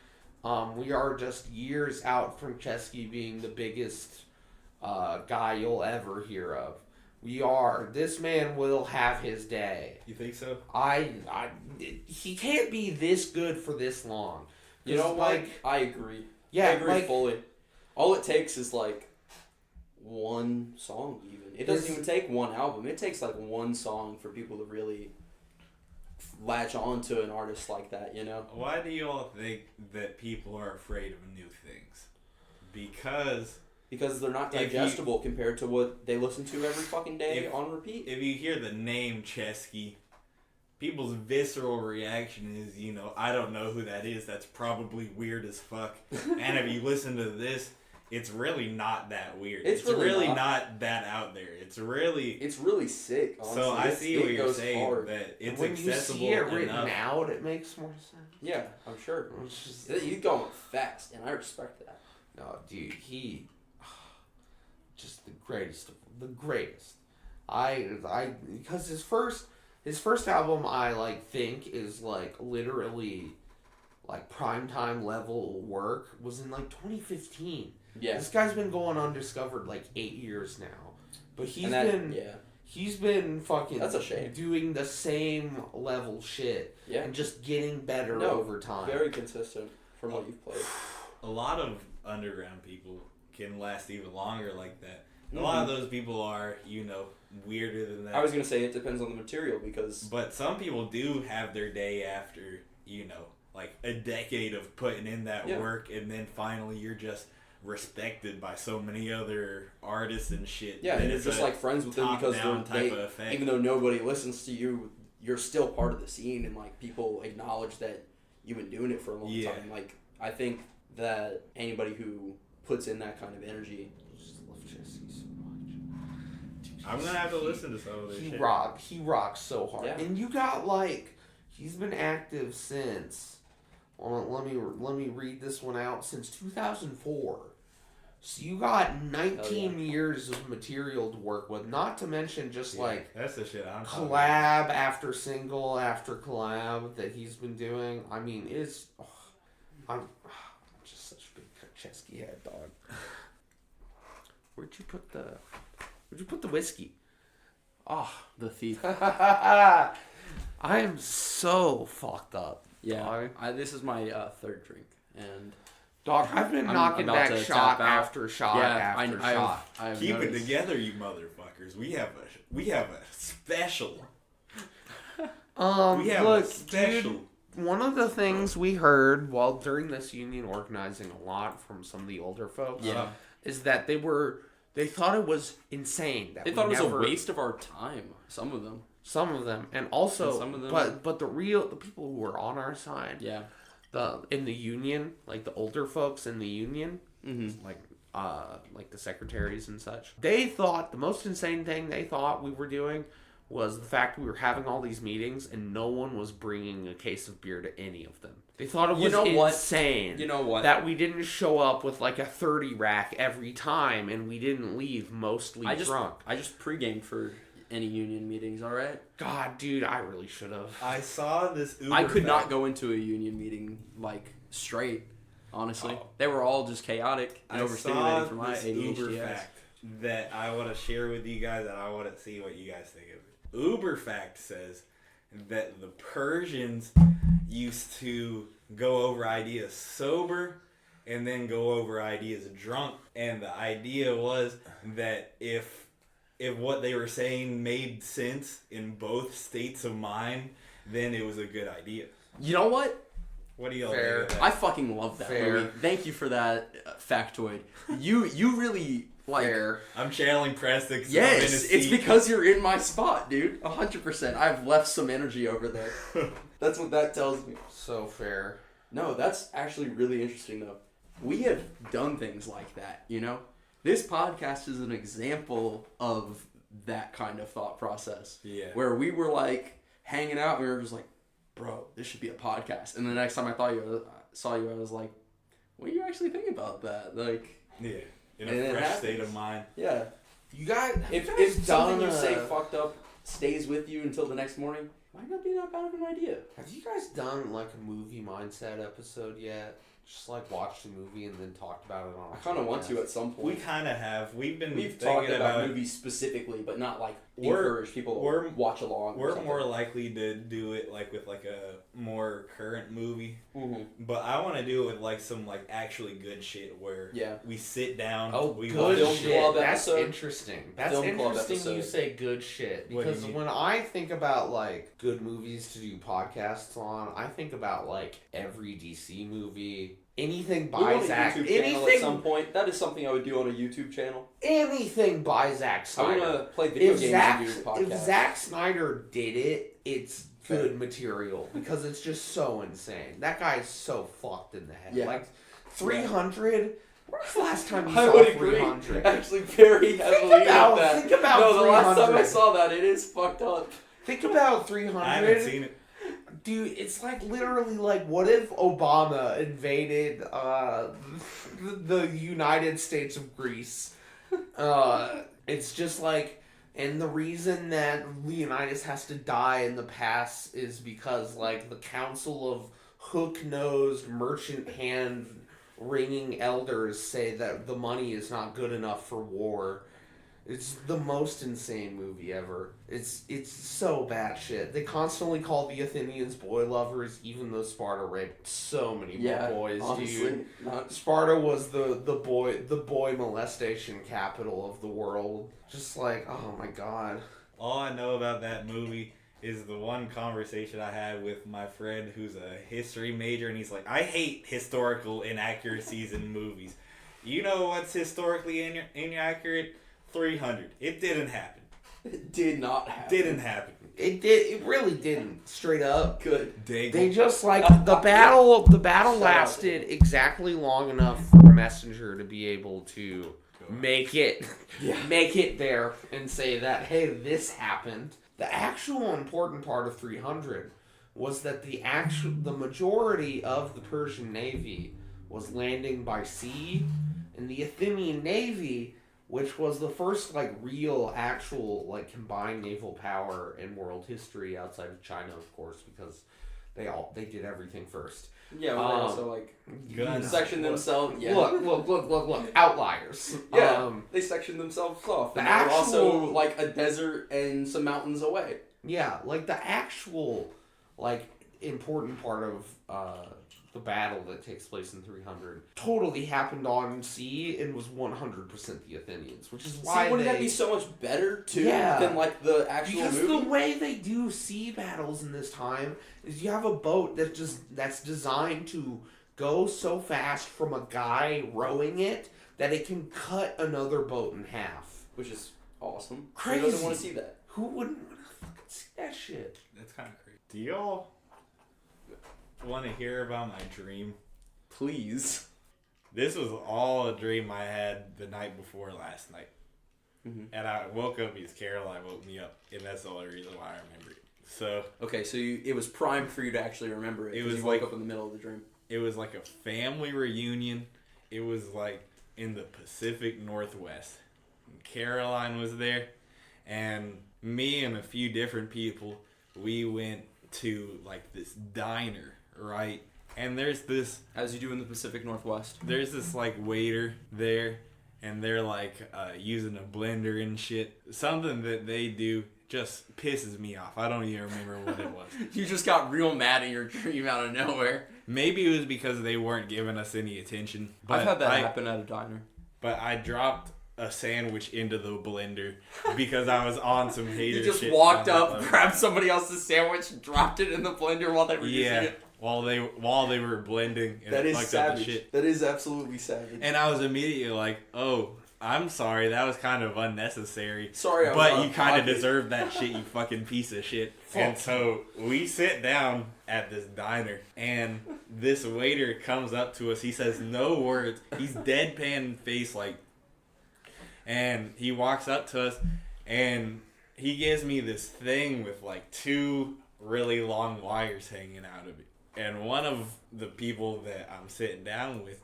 [SPEAKER 1] We are just years out from Ceschi being the biggest guy you'll ever hear of. We are. This man will have his day.
[SPEAKER 3] You think so?
[SPEAKER 1] He can't be this good for this long.
[SPEAKER 2] You know,
[SPEAKER 1] like,
[SPEAKER 2] I agree.
[SPEAKER 1] yeah,
[SPEAKER 2] I agree
[SPEAKER 1] like,
[SPEAKER 2] fully. All it takes is like one song. Even it doesn't even take one album. It takes like one song for people to really latch on to an artist like that. You know?
[SPEAKER 3] Why do you all think that people are afraid of new things?
[SPEAKER 2] Because they're not
[SPEAKER 3] If you-
[SPEAKER 2] digestible compared to what they listen to every fucking day
[SPEAKER 3] If-
[SPEAKER 2] on repeat.
[SPEAKER 3] If you hear the name Ceschi, people's visceral reaction is, I don't know who that is. That's probably weird as fuck. And if you listen to this, it's really not that weird.
[SPEAKER 2] It's really
[SPEAKER 3] not that out there. It's really
[SPEAKER 2] sick. Honestly.
[SPEAKER 3] so I see what
[SPEAKER 2] It
[SPEAKER 3] you're
[SPEAKER 2] goes
[SPEAKER 3] saying,
[SPEAKER 2] hard.
[SPEAKER 3] that it's
[SPEAKER 1] when
[SPEAKER 3] accessible
[SPEAKER 1] you see it written
[SPEAKER 3] enough.
[SPEAKER 1] out, it makes more sense.
[SPEAKER 2] Yeah, I'm sure.
[SPEAKER 1] It's just-
[SPEAKER 2] You're going fast, and I respect that.
[SPEAKER 1] No, dude, he just the greatest of the greatest. I because his first album I think is literally primetime level work was in 2015.
[SPEAKER 2] Yeah.
[SPEAKER 1] This guy's been going undiscovered 8 years now. But he's
[SPEAKER 2] yeah.
[SPEAKER 1] he's been fucking
[SPEAKER 2] That's a shame.
[SPEAKER 1] doing the same level shit
[SPEAKER 2] Yeah.
[SPEAKER 1] and just getting better
[SPEAKER 2] No,
[SPEAKER 1] over time.
[SPEAKER 2] Very consistent from what you've played.
[SPEAKER 3] A lot of underground people can last even longer like that. A lot of those people are, weirder than that.
[SPEAKER 2] I was going to say it depends on the material because...
[SPEAKER 3] But some people do have their day after, a decade of putting in that work, and then finally you're just respected by so many other artists and shit.
[SPEAKER 2] Yeah, and you're
[SPEAKER 3] it's
[SPEAKER 2] just
[SPEAKER 3] a
[SPEAKER 2] friends with them because
[SPEAKER 3] top-down
[SPEAKER 2] they,
[SPEAKER 3] type of effect.
[SPEAKER 2] even though nobody listens to you, you're still part of the scene, and people acknowledge that you've been doing it for a long time. I think that anybody who puts in that kind of energy...
[SPEAKER 1] I just love Jesse so much.
[SPEAKER 3] I'm gonna have to listen to some of this shit.
[SPEAKER 1] He rocks so hard.
[SPEAKER 2] Yeah.
[SPEAKER 1] And you got he's been active since let me read this one out, since 2004. So you got 19 years of material to work with, not to mention just
[SPEAKER 3] that's the shit I'm talking
[SPEAKER 1] collab after single after collab that he's been doing. I mean, I'm just such a big Ceschi head, dog. Where'd you put the whiskey?
[SPEAKER 2] The thief.
[SPEAKER 1] I am so fucked up.
[SPEAKER 2] Yeah, this is my third drink, and...
[SPEAKER 1] Dog, I've been
[SPEAKER 2] I'm
[SPEAKER 1] knocking
[SPEAKER 2] about
[SPEAKER 1] back
[SPEAKER 2] to
[SPEAKER 1] shot
[SPEAKER 2] tap out.
[SPEAKER 1] after shot after shot.
[SPEAKER 2] I've
[SPEAKER 3] Keep it
[SPEAKER 2] noticed.
[SPEAKER 3] together, you motherfuckers. We have a special. We have
[SPEAKER 1] Look,
[SPEAKER 3] a special.
[SPEAKER 1] dude, one of the things we heard while during this union organizing a lot from some of the older folks is that they thought it was insane. That
[SPEAKER 2] they thought it was a waste of our time. Some of them,
[SPEAKER 1] and also, but the people who were on our side, in the union, like the older folks in the union, like the secretaries and such, they thought the most insane thing they thought we were doing was the fact we were having all these meetings and no one was bringing a case of beer to any of them. They thought it was insane.
[SPEAKER 2] You know what?
[SPEAKER 1] That we didn't show up with like a 30 rack every time and we didn't leave mostly drunk.
[SPEAKER 2] I just pre-gamed for any union meetings, alright?
[SPEAKER 1] God, dude, I really should have.
[SPEAKER 3] I saw this Uber
[SPEAKER 2] I could not go into a union meeting, like, straight, honestly. They were all just chaotic and overstimulating for my ADHD.
[SPEAKER 3] Uber fact that I want to share with you guys, and I want to see what you guys think of it. Uber fact says that the Persians used to go over ideas sober and then go over ideas drunk, and the idea was that if what they were saying made sense in both states of mind, then it was a good idea.
[SPEAKER 2] You know what?
[SPEAKER 3] What do y'all
[SPEAKER 1] Fair.
[SPEAKER 3] think of that?
[SPEAKER 2] I fucking love that movie. Thank you for that factoid. You really, like...
[SPEAKER 1] Fair.
[SPEAKER 3] I'm channeling Preston.
[SPEAKER 2] Yes, it's because you're in my spot, dude. 100%. I've left some energy over there. That's what that tells me.
[SPEAKER 1] So fair.
[SPEAKER 2] No, that's actually really interesting, though. We have done things like that, you know? This podcast is an example of that kind of thought process.
[SPEAKER 3] Yeah.
[SPEAKER 2] Where we were, like, hanging out, and we were just like, bro, this should be a podcast. And the next time I saw you, I was like, what do you actually think about that? Like,
[SPEAKER 3] yeah, in a fresh state of mind.
[SPEAKER 2] Yeah.
[SPEAKER 1] You guys,
[SPEAKER 2] if something you say fucked up stays with you until the next morning, might not be that bad of an idea.
[SPEAKER 1] Have you guys done like a movie mindset episode yet? Just like watched a movie and then talked about it on.
[SPEAKER 2] I kind of want to at some point.
[SPEAKER 3] We kind of have. We've
[SPEAKER 2] talked about movies specifically, but not like encourage people to watch along.
[SPEAKER 3] We're more likely to do it like with like a more current movie. Mm-hmm. But I want to do it with like some like actually good shit where we sit down.
[SPEAKER 1] Oh,
[SPEAKER 3] we
[SPEAKER 1] good
[SPEAKER 3] watch
[SPEAKER 1] shit. That's interesting. That's
[SPEAKER 2] film
[SPEAKER 1] interesting. You say good shit because when I think about like good movies to do podcasts on, I think about like every DC movie. Anything by Zack.
[SPEAKER 2] Anything at some point. That is something I would do on a YouTube channel.
[SPEAKER 1] Anything by Zack Snyder.
[SPEAKER 2] I want to play video games and do a podcast.
[SPEAKER 1] If Zack Snyder did it, it's good material because it's just so insane. That guy is so fucked in the head. Yeah. Like 300. When's the last time you saw 300?
[SPEAKER 2] Actually, very heavily
[SPEAKER 1] think about 300.
[SPEAKER 2] The last time I saw that, it is fucked up.
[SPEAKER 1] Think about 300.
[SPEAKER 3] I haven't seen it.
[SPEAKER 1] Dude, it's like literally like, what if Obama invaded the United States of Greece? It's just like, and the reason that Leonidas has to die in the past is because like the council of hook-nosed merchant hand-wringing elders say that the money is not good enough for war. It's the most insane movie ever. It's so bad shit. They constantly call the Athenians boy lovers, even though Sparta raped so many more boys,
[SPEAKER 2] honestly,
[SPEAKER 1] dude. Sparta was the boy molestation capital of the world. Just like, oh my god.
[SPEAKER 3] All I know about that movie is the one conversation I had with my friend who's a history major, and he's like, I hate historical inaccuracies in movies. You know what's historically inaccurate? 300. It didn't happen.
[SPEAKER 2] It did not happen.
[SPEAKER 3] Didn't happen.
[SPEAKER 1] It did. It really didn't. Straight up.
[SPEAKER 2] Good.
[SPEAKER 1] They just like the battle. The battle lasted exactly long enough for a messenger to be able to make it there and say that, hey, this happened. The actual important part of 300 was that the majority of the Persian Navy was landing by sea, and the Athenian Navy, which was the first like real actual like combined naval power in world history outside of China, of course, because they did everything first.
[SPEAKER 2] Yeah, well, they also like section themselves. Yeah.
[SPEAKER 1] Look, outliers.
[SPEAKER 2] Yeah, they sectioned themselves off. And they were also like a desert and some mountains away.
[SPEAKER 1] Yeah, like the actual like important part of the battle that takes place in 300 totally happened on sea and was 100% the Athenians, which is why
[SPEAKER 2] wouldn't that be so much better too than like the actual
[SPEAKER 1] because
[SPEAKER 2] movie?
[SPEAKER 1] the way they do sea battles in this time is you have a boat that's designed to go so fast from a guy rowing it that it can cut another boat in half,
[SPEAKER 2] which is awesome.
[SPEAKER 1] Crazy.
[SPEAKER 2] Who doesn't want to see that?
[SPEAKER 1] Who wouldn't want to fucking see that shit?
[SPEAKER 3] That's kind of crazy. Do y'all want to hear about my dream?
[SPEAKER 2] Please.
[SPEAKER 3] This was all a dream I had the night before last night. Mm-hmm. And I woke up because Caroline woke me up, and that's the only reason why I remember it. So
[SPEAKER 2] okay, so it was primed for you to actually remember it. It was you woke up in the middle of the dream.
[SPEAKER 3] It was like a family reunion. It was like in the Pacific Northwest. And Caroline was there, and me and a few different people, we went to like this diner, right? And there's this,
[SPEAKER 2] as you do in the Pacific Northwest,
[SPEAKER 3] there's this like waiter there, and they're like using a blender and shit. Something that they do just pisses me off. I don't even remember what it was.
[SPEAKER 2] You just got real mad in your dream out of nowhere.
[SPEAKER 3] Maybe it was because they weren't giving us any attention. But
[SPEAKER 2] I've had that happen at a diner.
[SPEAKER 3] But I dropped a sandwich into the blender because I was on some hater shit.
[SPEAKER 2] You just walked up, grabbed somebody else's sandwich, dropped it in the blender while they were using it. While they were blending. And that is savage.
[SPEAKER 3] Up the shit.
[SPEAKER 2] That is absolutely savage.
[SPEAKER 3] And I was immediately like, oh, I'm sorry, that was kind of unnecessary.
[SPEAKER 2] Sorry,
[SPEAKER 3] but you kind of deserve that shit, you fucking piece of shit. And so we sit down at this diner, and this waiter comes up to us. He says no words. He's deadpan face like, and he walks up to us, and he gives me this thing with like 2 really long wires hanging out of it. And one of the people that I'm sitting down with,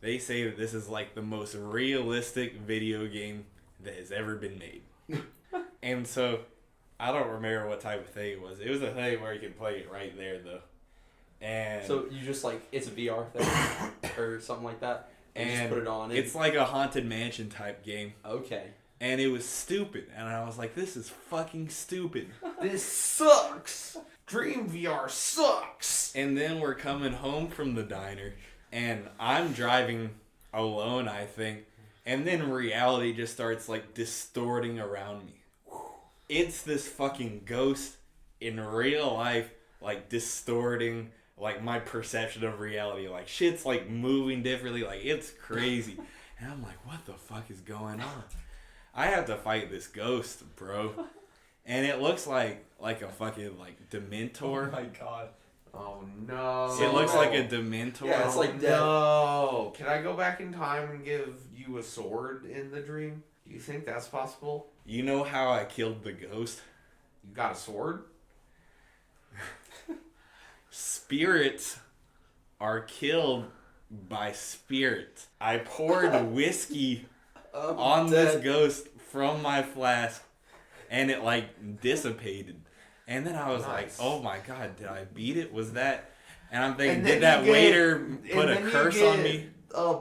[SPEAKER 3] they say that this is like the most realistic video game that has ever been made. And so, I don't remember what type of thing it was. It was a thing where you could play it right there, though. And
[SPEAKER 2] so you just like, it's a VR thing or something like that? And just put it on.
[SPEAKER 3] It's like a Haunted Mansion type game.
[SPEAKER 2] Okay.
[SPEAKER 3] And it was stupid. And I was like, this is fucking stupid.
[SPEAKER 1] This sucks. Dream VR sucks.
[SPEAKER 3] And then we're coming home from the diner. And I'm driving alone, I think. And then reality just starts, like, distorting around me. It's this fucking ghost in real life, like, distorting, like, my perception of reality. Like, shit's, like, moving differently. Like, it's crazy. And I'm like, what the fuck is going on? I have to fight this ghost, bro. And it looks like a fucking, like, Dementor.
[SPEAKER 2] Oh, my God.
[SPEAKER 1] Oh no!
[SPEAKER 3] It looks like a Dementor.
[SPEAKER 2] Yeah, it's like dead.
[SPEAKER 1] No. Can I go back in time and give you a sword in the dream? Do you think that's possible?
[SPEAKER 3] You know how I killed the ghost?
[SPEAKER 1] You got a sword?
[SPEAKER 3] Spirits are killed by spirits. I poured whiskey on this ghost from my flask, and it like dissipated. And then I was like, oh my God, did I beat it? Was that... And I'm thinking, did that waiter put a curse on me?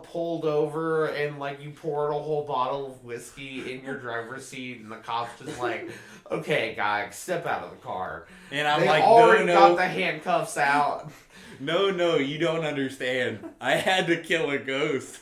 [SPEAKER 1] Pulled over and like you poured a whole bottle of whiskey in your driver's seat and the cop's just like, okay, guy, step out of the car.
[SPEAKER 3] And I'm
[SPEAKER 1] they
[SPEAKER 3] like,
[SPEAKER 1] already
[SPEAKER 3] no.
[SPEAKER 1] got the handcuffs out.
[SPEAKER 3] No, you don't understand. I had to kill a ghost.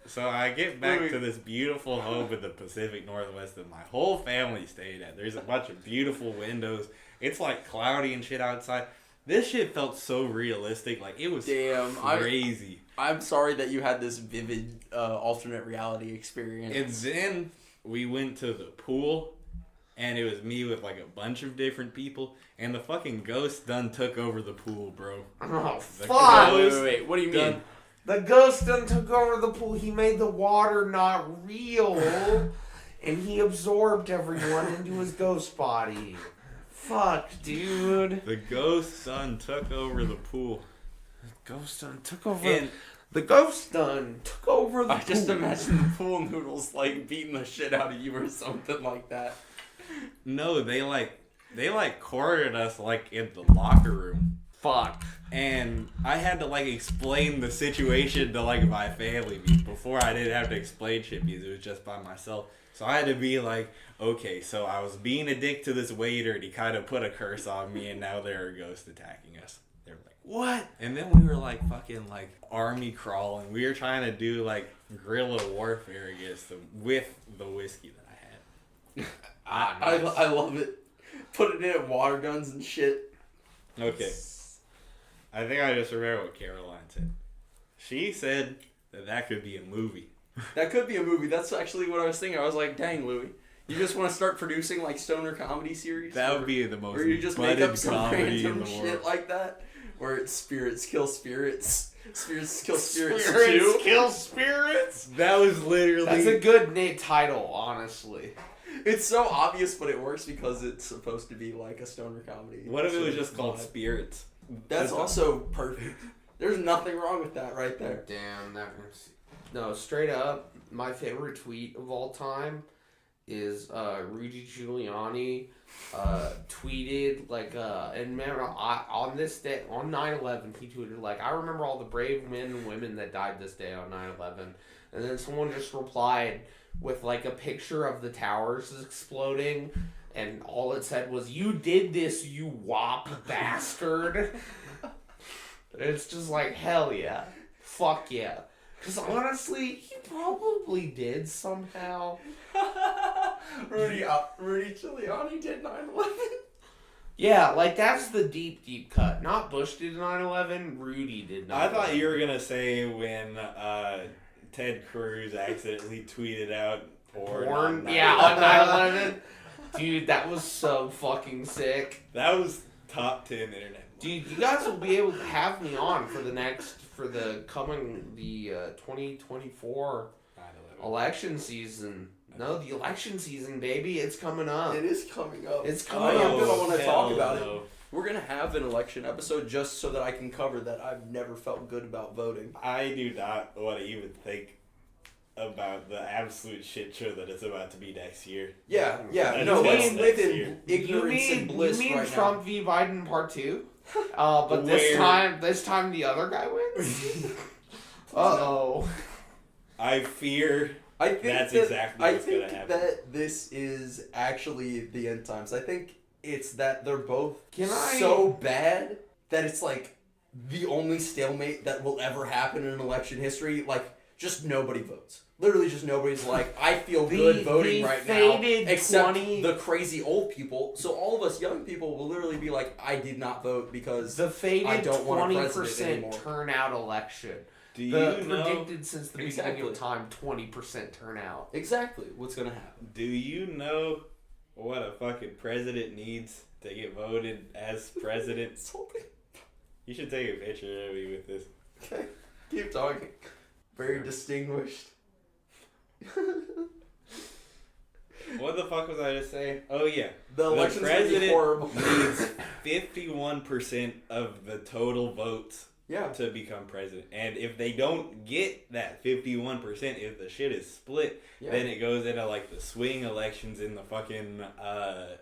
[SPEAKER 3] So I get back to this beautiful home in the Pacific Northwest that my whole family stayed at. There's a bunch of beautiful windows. It's like cloudy and shit outside. This shit felt so realistic. Like it was crazy.
[SPEAKER 2] I'm sorry that you had this vivid alternate reality experience.
[SPEAKER 3] And then we went to the pool, and it was me with like a bunch of different people, and the fucking ghost done took over the pool, bro.
[SPEAKER 1] Oh, fuck!
[SPEAKER 2] Wait. What do you mean?
[SPEAKER 1] The ghost done took over the pool. He made the water not real, and he absorbed everyone into his ghost body. Fuck, dude.
[SPEAKER 3] The ghost done took over the pool.
[SPEAKER 1] The ghost done took over the ghost done took over the pool.
[SPEAKER 2] I just imagine the pool noodles like beating the shit out of you or something like that.
[SPEAKER 3] No, they cornered us like in the locker room.
[SPEAKER 1] fuck.
[SPEAKER 3] And I had to like explain the situation to like my family before. I didn't have to explain shit because it was just by myself. So I had to be like, okay, so I was being a dick to this waiter and he kind of put a curse on me and now there are ghosts attacking us. They were like, what? And then we were like fucking like army crawling. We were trying to do like guerrilla warfare against them with the whiskey that I had.
[SPEAKER 2] I love it. Put it in water guns and shit.
[SPEAKER 3] Okay. I think I just remember what Caroline said. She said that could be a movie.
[SPEAKER 2] That could be a movie. That's actually what I was thinking. I was like, dang, Louis. You just want to start producing like stoner comedy series?
[SPEAKER 3] That would be the most
[SPEAKER 2] where you just make up some
[SPEAKER 3] comedy
[SPEAKER 2] random
[SPEAKER 3] in the
[SPEAKER 2] shit
[SPEAKER 3] world.
[SPEAKER 2] like that. Where it's spirits kill spirits. Spirits kill spirits,
[SPEAKER 1] Spirits
[SPEAKER 2] too.
[SPEAKER 1] kill spirits?
[SPEAKER 3] That was literally...
[SPEAKER 1] That's a good title, honestly.
[SPEAKER 2] It's so obvious, but it works because it's supposed to be like a stoner comedy.
[SPEAKER 3] What if it was just called Spirits?
[SPEAKER 2] That's also perfect. There's nothing wrong with that right there.
[SPEAKER 1] Damn, no, straight up, my favorite tweet of all time is Rudy Giuliani tweeted like and remember on this day on 9/11 he tweeted like, I remember all the brave men and women that died this day on 9/11, and then someone just replied with like a picture of the towers exploding, and all it said was, "You did this, you wop bastard." It's just like, hell yeah, fuck yeah. Because honestly, he probably did somehow.
[SPEAKER 2] Rudy Giuliani did 9/11.
[SPEAKER 1] Yeah, like that's the deep cut. Not Bush did 9/11, Rudy did 9/11.
[SPEAKER 3] I thought you were going to say when Ted Cruz accidentally tweeted out porn.
[SPEAKER 1] Yeah, on 9/11. Dude, that was so fucking sick.
[SPEAKER 3] That was top 10 internet.
[SPEAKER 1] Dude, you guys will be able to have me on for the 2024 election season. No, the election season, baby. It's coming up.
[SPEAKER 2] It is coming up.
[SPEAKER 1] It's coming
[SPEAKER 2] I'm
[SPEAKER 1] up.
[SPEAKER 2] gonna want to talk about
[SPEAKER 3] no.
[SPEAKER 2] it. We're gonna have an election episode just so that I can cover that I've never felt good about voting.
[SPEAKER 3] I do not want to even think about the absolute shit show that it's about to be next year.
[SPEAKER 2] Yeah.
[SPEAKER 3] That
[SPEAKER 2] No,
[SPEAKER 3] is
[SPEAKER 2] let's
[SPEAKER 3] next
[SPEAKER 2] live
[SPEAKER 3] year.
[SPEAKER 2] in ignorance and bliss
[SPEAKER 1] you mean
[SPEAKER 2] right
[SPEAKER 1] Trump v. Biden part 2? But this time the other guy wins? Uh-oh.
[SPEAKER 3] I fear
[SPEAKER 2] I think
[SPEAKER 3] that's exactly what's going to happen.
[SPEAKER 2] that this is actually the end times. I think it's that they're both
[SPEAKER 1] Can I-
[SPEAKER 2] so bad that it's like the only stalemate that will ever happen in election history. Like, just nobody votes. Literally just nobody's like, I feel good voting right now. Except the crazy old people. So all of us young people will literally be like, I did not vote because
[SPEAKER 1] The faded
[SPEAKER 2] I don't want a president
[SPEAKER 1] 20%
[SPEAKER 2] anymore.
[SPEAKER 1] turnout election.
[SPEAKER 3] Do you
[SPEAKER 1] The
[SPEAKER 3] know?
[SPEAKER 1] predicted since the beginning
[SPEAKER 2] Exactly.
[SPEAKER 1] of time 20% turnout.
[SPEAKER 2] Exactly what's going to happen.
[SPEAKER 3] Do you know what a fucking president needs to get voted as president? You should take a picture of me with this.
[SPEAKER 2] Okay, keep talking. Very distinguished.
[SPEAKER 3] What the fuck was I just saying? Oh yeah,
[SPEAKER 2] The election's gonna be
[SPEAKER 3] president
[SPEAKER 2] horrible.
[SPEAKER 3] needs 51% of the total votes
[SPEAKER 2] Yeah.
[SPEAKER 3] to become president, and if they don't get that 51%, if the shit is split, then it goes into like the swing elections, and the fucking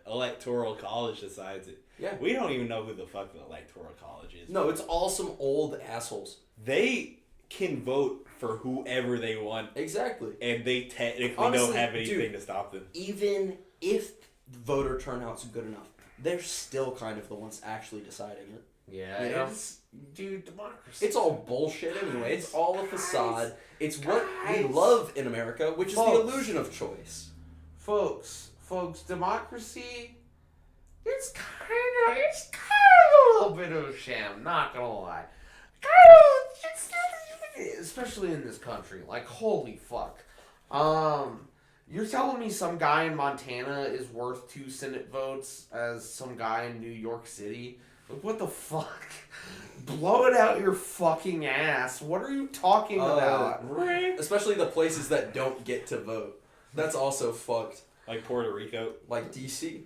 [SPEAKER 3] electoral college decides it.
[SPEAKER 2] Yeah.
[SPEAKER 3] We don't even know who the fuck the electoral college is.
[SPEAKER 2] No, it's all some old assholes.
[SPEAKER 3] They can vote for whoever they want,
[SPEAKER 2] Exactly.
[SPEAKER 3] and they technically
[SPEAKER 2] Honestly,
[SPEAKER 3] don't have anything
[SPEAKER 2] dude,
[SPEAKER 3] to stop them.
[SPEAKER 2] Even if voter turnout's good enough, they're still kind of the ones actually deciding it.
[SPEAKER 1] Yeah,
[SPEAKER 2] You know?
[SPEAKER 1] dude, democracy.
[SPEAKER 2] It's all bullshit anyway. It's all a facade. It's what we
[SPEAKER 1] Guys.
[SPEAKER 2] love in America, which is the
[SPEAKER 1] Folks.
[SPEAKER 2] illusion of choice.
[SPEAKER 1] folks, democracy. It's kind of a little bit of a sham. Not gonna lie. Especially in this country, like holy fuck. You're telling me some guy in Montana is worth 2 Senate votes as some guy in New York City? Like, what the fuck? Blow it out your fucking ass. What are you talking about?
[SPEAKER 2] Especially the places that don't get to vote. That's also fucked.
[SPEAKER 3] Like Puerto Rico.
[SPEAKER 2] Like DC.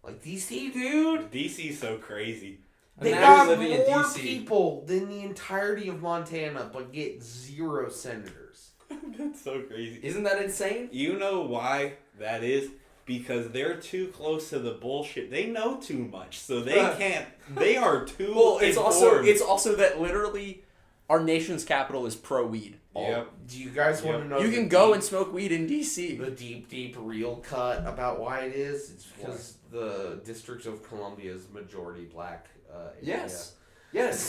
[SPEAKER 1] Like DC, dude.
[SPEAKER 3] DC's so crazy.
[SPEAKER 1] They
[SPEAKER 2] Imagine
[SPEAKER 1] got
[SPEAKER 2] living in
[SPEAKER 1] more
[SPEAKER 2] DC.
[SPEAKER 1] people than the entirety of Montana, but get 0 senators.
[SPEAKER 3] That's so crazy.
[SPEAKER 2] Isn't that insane?
[SPEAKER 3] You know why that is? because they're too close to the bullshit. They know too much, so they can't. They are too.
[SPEAKER 2] Well, it's
[SPEAKER 3] informed.
[SPEAKER 2] also that literally our nation's capital is pro weed.
[SPEAKER 3] Yep.
[SPEAKER 1] Do you guys want to know?
[SPEAKER 2] You can go and smoke weed in D.C.
[SPEAKER 1] The deep real cut about why it is. It's because the District of Columbia is majority black.
[SPEAKER 2] Yes,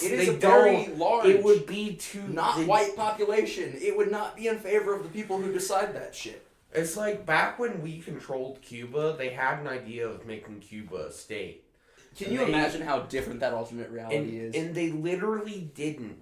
[SPEAKER 2] it
[SPEAKER 1] They
[SPEAKER 2] is a very
[SPEAKER 1] don't-
[SPEAKER 2] large,
[SPEAKER 1] It would be too
[SPEAKER 2] white population. It would not be in favor of the people who decide that shit.
[SPEAKER 1] It's like back when we controlled Cuba, they had an idea of making Cuba a state.
[SPEAKER 2] Can you imagine how different that alternate reality is?
[SPEAKER 1] And they literally didn't,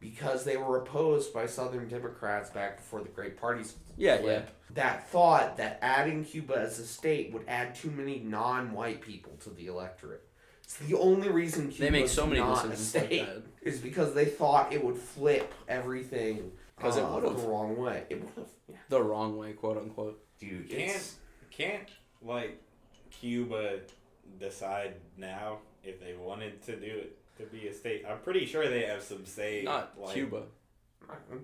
[SPEAKER 1] because they were opposed by Southern Democrats back before the Great Parties.
[SPEAKER 2] Yeah.
[SPEAKER 1] That thought that adding Cuba as a state would add too many non-white people to the electorate. It's the only reason Cuba's
[SPEAKER 2] They make so many
[SPEAKER 1] not a
[SPEAKER 2] decisions like
[SPEAKER 1] state
[SPEAKER 2] that.
[SPEAKER 1] is because they thought it would flip everything
[SPEAKER 2] Because it would've.
[SPEAKER 1] the wrong way. It would have. Yeah.
[SPEAKER 2] The wrong way, quote unquote.
[SPEAKER 1] Dude,
[SPEAKER 3] Can't like Cuba decide now if they wanted to do it to be a state? I'm pretty sure they have some say.
[SPEAKER 2] Not
[SPEAKER 3] like,
[SPEAKER 2] Cuba.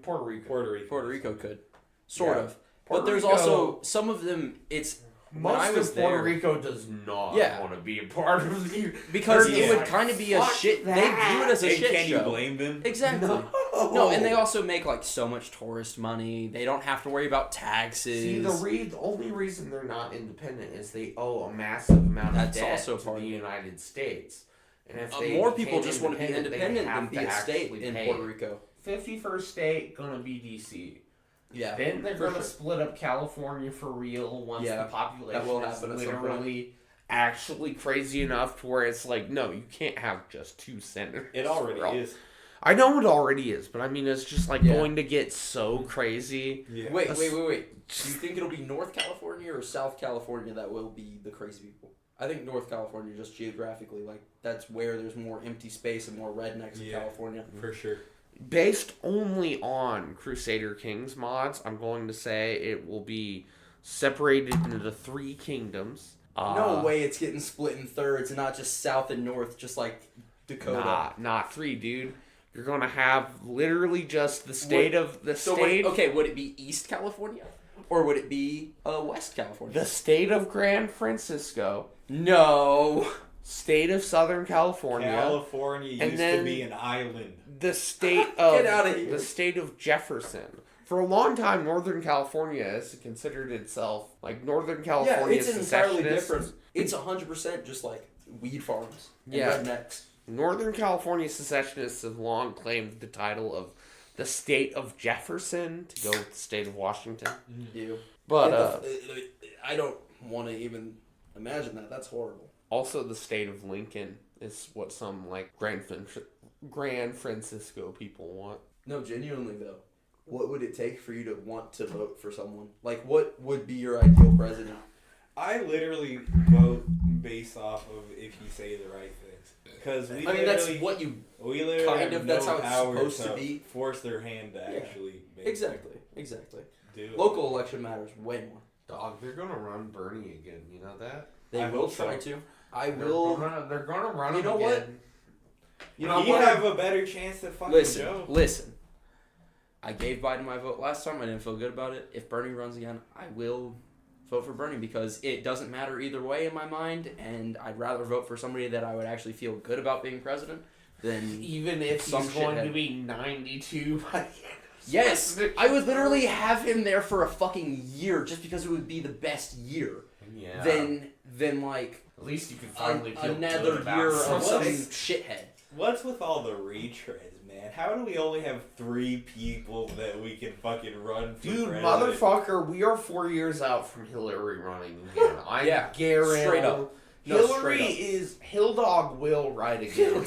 [SPEAKER 1] Puerto Rico.
[SPEAKER 3] Puerto Rico
[SPEAKER 2] could. Sort
[SPEAKER 1] Yeah.
[SPEAKER 2] of.
[SPEAKER 1] Puerto
[SPEAKER 2] But there's
[SPEAKER 1] Rico-
[SPEAKER 2] also some of them, it's... When I
[SPEAKER 1] Most
[SPEAKER 2] was
[SPEAKER 1] of Puerto
[SPEAKER 2] there,
[SPEAKER 1] Rico does not
[SPEAKER 2] Yeah.
[SPEAKER 1] want to be a part of the...
[SPEAKER 2] because
[SPEAKER 1] They're
[SPEAKER 2] it
[SPEAKER 1] just
[SPEAKER 2] would
[SPEAKER 1] like,
[SPEAKER 2] kind of be a
[SPEAKER 1] "Fuck
[SPEAKER 2] shit...
[SPEAKER 1] that."
[SPEAKER 2] They view it as a
[SPEAKER 3] And
[SPEAKER 2] shit
[SPEAKER 3] can
[SPEAKER 2] show.
[SPEAKER 3] you blame them?
[SPEAKER 2] Exactly.
[SPEAKER 1] No.
[SPEAKER 2] No, and they also make like so much tourist money. They don't have to worry about taxes.
[SPEAKER 1] See, the only reason they're not independent is they owe a massive amount of
[SPEAKER 2] That's
[SPEAKER 1] debt
[SPEAKER 2] also
[SPEAKER 1] to
[SPEAKER 2] part
[SPEAKER 1] the
[SPEAKER 2] of it.
[SPEAKER 1] United States. And if they
[SPEAKER 2] more
[SPEAKER 1] became
[SPEAKER 2] people just want to be
[SPEAKER 1] they
[SPEAKER 2] independent than
[SPEAKER 1] have
[SPEAKER 2] be
[SPEAKER 1] to
[SPEAKER 2] a state
[SPEAKER 1] actually
[SPEAKER 2] in
[SPEAKER 1] pay
[SPEAKER 2] Puerto
[SPEAKER 1] it.
[SPEAKER 2] Rico.
[SPEAKER 1] 51st state, gonna be D.C.
[SPEAKER 2] Yeah.
[SPEAKER 1] Then they're
[SPEAKER 2] for
[SPEAKER 1] gonna
[SPEAKER 2] sure.
[SPEAKER 1] split up California for real once
[SPEAKER 2] Yeah,
[SPEAKER 1] the population
[SPEAKER 2] that will
[SPEAKER 1] is
[SPEAKER 2] happen at some point.
[SPEAKER 1] literally actually crazy enough to where it's like, no, you can't have just 2 senators.
[SPEAKER 3] It already is.
[SPEAKER 1] I know it already is, but I mean, it's just like
[SPEAKER 2] Yeah.
[SPEAKER 1] going to get so crazy.
[SPEAKER 3] Yeah.
[SPEAKER 2] Wait. Do you think it'll be North California or South California that will be the crazy people? I think North California, just geographically, like that's where there's more empty space and more rednecks in California.
[SPEAKER 3] For sure.
[SPEAKER 1] Based only on Crusader Kings mods, I'm going to say it will be separated into 3 kingdoms.
[SPEAKER 2] No way it's getting split in thirds and not just South and North, just like Dakota.
[SPEAKER 1] Not 3, dude. You're going to have literally just the state of the state.
[SPEAKER 2] Would it be East California? Or would it be West California?
[SPEAKER 1] The state of Gran Francisco,
[SPEAKER 2] No.
[SPEAKER 1] state of Southern California,
[SPEAKER 3] California
[SPEAKER 1] And
[SPEAKER 3] used
[SPEAKER 1] then-
[SPEAKER 3] to be an island.
[SPEAKER 1] the state of
[SPEAKER 2] Get outta here.
[SPEAKER 1] the state of Jefferson. For a long time, Northern California has considered itself like Northern California.
[SPEAKER 2] Yeah, it's entirely
[SPEAKER 1] secessionists.
[SPEAKER 2] different. It's 100% just like weed farms and
[SPEAKER 1] Yeah.
[SPEAKER 2] rednecks.
[SPEAKER 1] Northern California secessionists have long claimed the title of the state of Jefferson to go with the state of Washington.
[SPEAKER 2] You.
[SPEAKER 1] But
[SPEAKER 2] I don't want to even imagine that. That's horrible.
[SPEAKER 1] also the state of Lincoln is what some like Gran Francisco people want.
[SPEAKER 2] No, genuinely though. What would it take for you to want to vote for someone? Like, what would be your ideal president?
[SPEAKER 3] I literally vote based off of if you say the right things. Because we
[SPEAKER 2] that's what you...
[SPEAKER 3] we literally
[SPEAKER 2] kind
[SPEAKER 3] have
[SPEAKER 2] of, that's
[SPEAKER 3] no
[SPEAKER 2] how it's
[SPEAKER 3] power
[SPEAKER 2] supposed to be.
[SPEAKER 3] Force their hand to
[SPEAKER 2] Yeah.
[SPEAKER 3] actually make
[SPEAKER 2] Exactly.
[SPEAKER 3] do it.
[SPEAKER 2] Local election matters way more.
[SPEAKER 1] Dog, they're gonna run Bernie again. You know that?
[SPEAKER 2] They
[SPEAKER 3] I
[SPEAKER 2] will
[SPEAKER 3] hope so.
[SPEAKER 2] try to. I will...
[SPEAKER 1] They're gonna run
[SPEAKER 2] You
[SPEAKER 1] him
[SPEAKER 2] know
[SPEAKER 1] again.
[SPEAKER 2] what? You know
[SPEAKER 3] You
[SPEAKER 2] what?
[SPEAKER 3] have a better chance to fucking Joe.
[SPEAKER 2] Listen. I gave Biden my vote last time. I didn't feel good about it. If Bernie runs again, I will vote for Bernie because it doesn't matter either way in my mind, and I'd rather vote for somebody that I would actually feel good about being president than
[SPEAKER 1] Even if
[SPEAKER 2] some
[SPEAKER 1] he's going
[SPEAKER 2] shithead.
[SPEAKER 1] to be 92 by the end.
[SPEAKER 2] Yes, I would literally have him there for a fucking year just because it would be the best year.
[SPEAKER 1] Yeah.
[SPEAKER 2] Than like
[SPEAKER 1] at least you can finally feel
[SPEAKER 2] another
[SPEAKER 1] good about
[SPEAKER 2] year of some
[SPEAKER 1] something.
[SPEAKER 2] shithead.
[SPEAKER 3] What's with all the retreads, man? How do we only have 3 people that we can fucking run for
[SPEAKER 1] Dude,
[SPEAKER 3] president?
[SPEAKER 1] motherfucker, we are 4 years out from Hillary running again. I
[SPEAKER 2] Yeah,
[SPEAKER 1] guarantee.
[SPEAKER 2] straight up. No,
[SPEAKER 1] Hillary
[SPEAKER 2] straight up.
[SPEAKER 1] is Hilldog will ride again.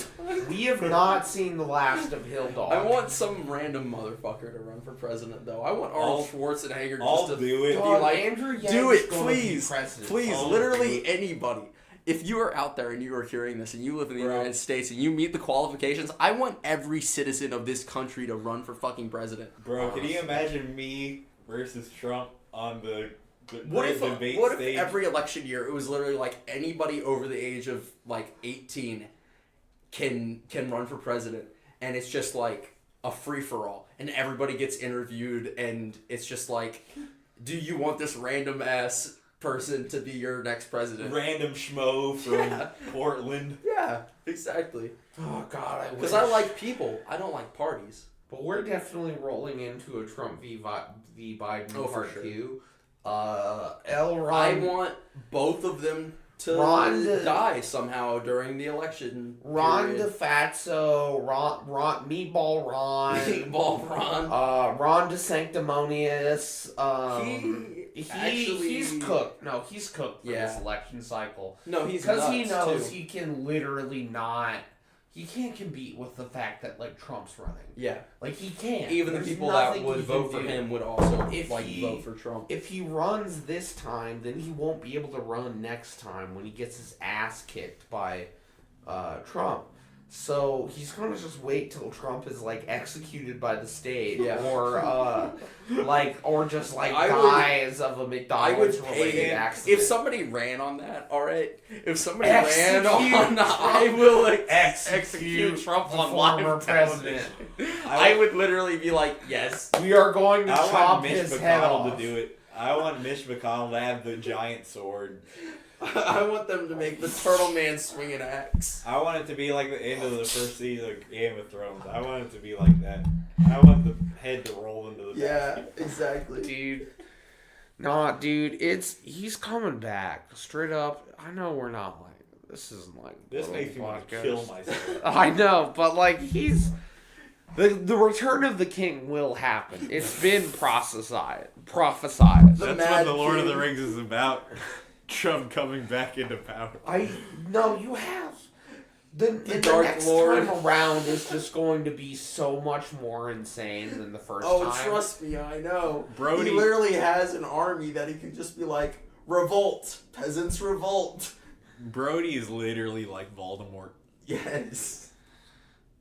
[SPEAKER 1] We have not seen the last of Hilldog.
[SPEAKER 2] I want some random motherfucker to run for president, though. I want Arnold Schwarzenegger
[SPEAKER 3] I'll
[SPEAKER 2] just to
[SPEAKER 3] do it.
[SPEAKER 2] be
[SPEAKER 1] Dog,
[SPEAKER 2] like,
[SPEAKER 1] Andrew Yang's
[SPEAKER 2] do it,
[SPEAKER 1] gonna be
[SPEAKER 2] please,
[SPEAKER 1] president.
[SPEAKER 2] please,
[SPEAKER 3] I'll
[SPEAKER 2] literally
[SPEAKER 3] do
[SPEAKER 2] anybody. If you are out there and you are hearing this and you live in the
[SPEAKER 3] Bro.
[SPEAKER 2] United States and you meet the qualifications, I want every citizen of this country to run for fucking president.
[SPEAKER 3] Bro, can you imagine me versus Trump on the
[SPEAKER 2] What if
[SPEAKER 3] debate stage?
[SPEAKER 2] every election year it was literally like anybody over the age of like 18 can run for president, and it's just like a free for all, and everybody gets interviewed, and it's just like, do you want this random ass person to be your next president.
[SPEAKER 3] Random schmo from Portland.
[SPEAKER 2] Yeah, exactly.
[SPEAKER 1] Oh God, I wish.
[SPEAKER 2] Because I like people. I don't like parties.
[SPEAKER 1] But we're definitely rolling into a Trump v. Biden part 2.
[SPEAKER 2] I want both of them to die somehow during the election.
[SPEAKER 1] Ron
[SPEAKER 2] period.
[SPEAKER 1] DeFazio, Ron Meatball Ron,
[SPEAKER 2] Meatball Ron,
[SPEAKER 1] Ron DeSanctimonious. He's cooked. No, he's cooked for this election cycle.
[SPEAKER 2] No, he's
[SPEAKER 1] because he knows
[SPEAKER 2] too.
[SPEAKER 1] he can literally not. He can't compete with the fact that Trump's running.
[SPEAKER 2] Yeah,
[SPEAKER 1] he can't.
[SPEAKER 2] Even
[SPEAKER 1] There's
[SPEAKER 2] the people that
[SPEAKER 1] nothing
[SPEAKER 2] would
[SPEAKER 1] he
[SPEAKER 2] vote
[SPEAKER 1] can
[SPEAKER 2] for
[SPEAKER 1] do.
[SPEAKER 2] him would also
[SPEAKER 1] He-
[SPEAKER 2] vote for Trump.
[SPEAKER 1] If he runs this time, then he won't be able to run next time when he gets his ass kicked by Trump. So he's gonna just wait till Trump is executed by the state, or just dies of a McDonald's related accident.
[SPEAKER 2] If somebody ran on that, all right. If somebody ran on that, I will execute Trump on
[SPEAKER 1] former
[SPEAKER 2] live
[SPEAKER 1] president.
[SPEAKER 2] I would literally be like, yes.
[SPEAKER 1] We are going to
[SPEAKER 3] I
[SPEAKER 1] chop
[SPEAKER 3] want Mitch
[SPEAKER 1] his head
[SPEAKER 3] McConnell
[SPEAKER 1] off.
[SPEAKER 3] to do it. I want Mitch McConnell to have the giant sword.
[SPEAKER 2] I want them to make the Turtle Man swing an axe.
[SPEAKER 3] I want it to be like the end of the first season of Game of Thrones. I want it to be like that. I want the head to roll into the basket.
[SPEAKER 2] Exactly.
[SPEAKER 1] Dude. Nah, dude, he's coming back. Straight up. I know we're not this isn't
[SPEAKER 3] This makes me want to kill myself.
[SPEAKER 1] I know, but he's the return of the king will happen. It's been prophesied.
[SPEAKER 3] That's what
[SPEAKER 2] Mad
[SPEAKER 3] the Lord of the
[SPEAKER 2] King.
[SPEAKER 3] Rings is about. Trump coming back into power.
[SPEAKER 1] No, you have. The
[SPEAKER 2] Dark
[SPEAKER 1] next
[SPEAKER 2] Lord.
[SPEAKER 1] time around is just going to be so much more insane than the first time.
[SPEAKER 2] Oh, trust me, I know.
[SPEAKER 3] Brody.
[SPEAKER 2] He literally has an army that he can just be like, revolt, peasants revolt.
[SPEAKER 3] Brody is literally like Voldemort.
[SPEAKER 2] Yes.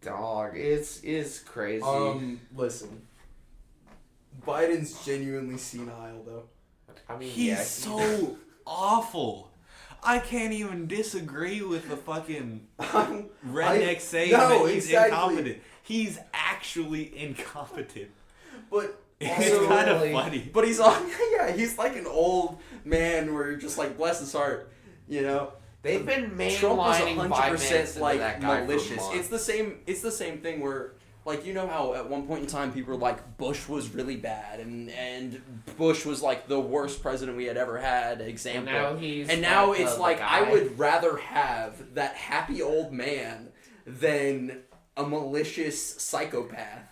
[SPEAKER 1] Dog, it's crazy.
[SPEAKER 2] Listen. Biden's genuinely senile, though.
[SPEAKER 1] I mean,
[SPEAKER 3] He's
[SPEAKER 1] yeah,
[SPEAKER 3] so awful. I can't even disagree with the fucking redneck saying that he's incompetent. He's actually incompetent.
[SPEAKER 2] But
[SPEAKER 3] It's
[SPEAKER 2] also,
[SPEAKER 3] kind of funny.
[SPEAKER 2] But he's he's like an old man where you're just like, bless his heart, you know.
[SPEAKER 1] they've been
[SPEAKER 2] Trump was
[SPEAKER 1] mainlining
[SPEAKER 2] 100% like
[SPEAKER 1] that guy
[SPEAKER 2] malicious.
[SPEAKER 1] For
[SPEAKER 2] It's the same thing where you know how at one point in time people were like Bush was really bad and Bush was like the worst president we had ever had example.
[SPEAKER 1] And now
[SPEAKER 2] it's like I would rather have that happy old man than a malicious psychopath.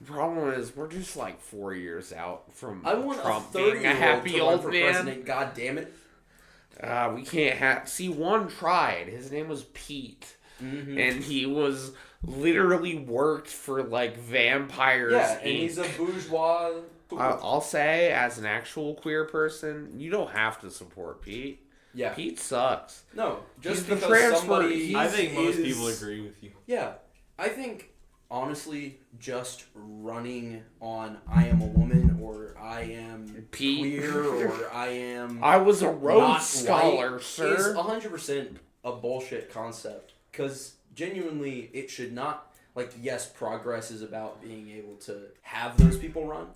[SPEAKER 1] The problem is we're just 4 years out from
[SPEAKER 2] I want
[SPEAKER 1] Trump
[SPEAKER 2] a
[SPEAKER 1] being a
[SPEAKER 2] 30-year-old
[SPEAKER 1] happy
[SPEAKER 2] to run
[SPEAKER 1] old
[SPEAKER 2] for
[SPEAKER 1] man.
[SPEAKER 2] president. God damn it!
[SPEAKER 1] We can't have. See, one tried. His name was Pete, and he was literally worked for Vampires.
[SPEAKER 2] Yeah,
[SPEAKER 1] Inc.
[SPEAKER 2] and he's a bourgeois.
[SPEAKER 1] I'll say, as an actual queer person, you don't have to support Pete.
[SPEAKER 2] Yeah,
[SPEAKER 1] Pete sucks.
[SPEAKER 2] no, just
[SPEAKER 1] He's the
[SPEAKER 2] because
[SPEAKER 1] transfer-
[SPEAKER 2] somebody.
[SPEAKER 3] I think most
[SPEAKER 2] is-
[SPEAKER 3] people agree with you.
[SPEAKER 2] Yeah, I think honestly, just running on I am a woman or I am
[SPEAKER 1] Pete.
[SPEAKER 2] queer or I am
[SPEAKER 1] I was a
[SPEAKER 2] not
[SPEAKER 1] Rhodes Scholar,
[SPEAKER 2] white
[SPEAKER 1] sir.
[SPEAKER 2] is 100% a bullshit concept. Because genuinely, it should not yes, progress is about being able to have those people run,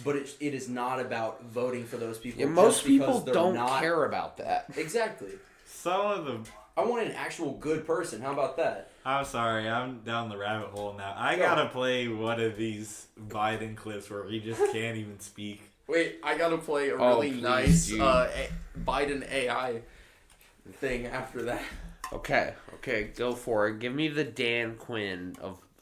[SPEAKER 2] but it is not about voting for those people.
[SPEAKER 1] Yeah,
[SPEAKER 2] just
[SPEAKER 1] most people
[SPEAKER 2] because they're
[SPEAKER 1] don't
[SPEAKER 2] not,
[SPEAKER 1] care about that.
[SPEAKER 2] Exactly.
[SPEAKER 3] Some of them.
[SPEAKER 2] I want an actual good person. How about that?
[SPEAKER 3] I'm sorry, I'm down the rabbit hole now. I
[SPEAKER 2] Go.
[SPEAKER 3] gotta play one of these Biden clips where he just can't even speak.
[SPEAKER 2] Wait, I gotta play a
[SPEAKER 1] Oh,
[SPEAKER 2] really
[SPEAKER 1] please,
[SPEAKER 2] nice
[SPEAKER 1] dude.
[SPEAKER 2] Biden AI thing after that.
[SPEAKER 1] Okay, go for it. Give me the Dan Quinn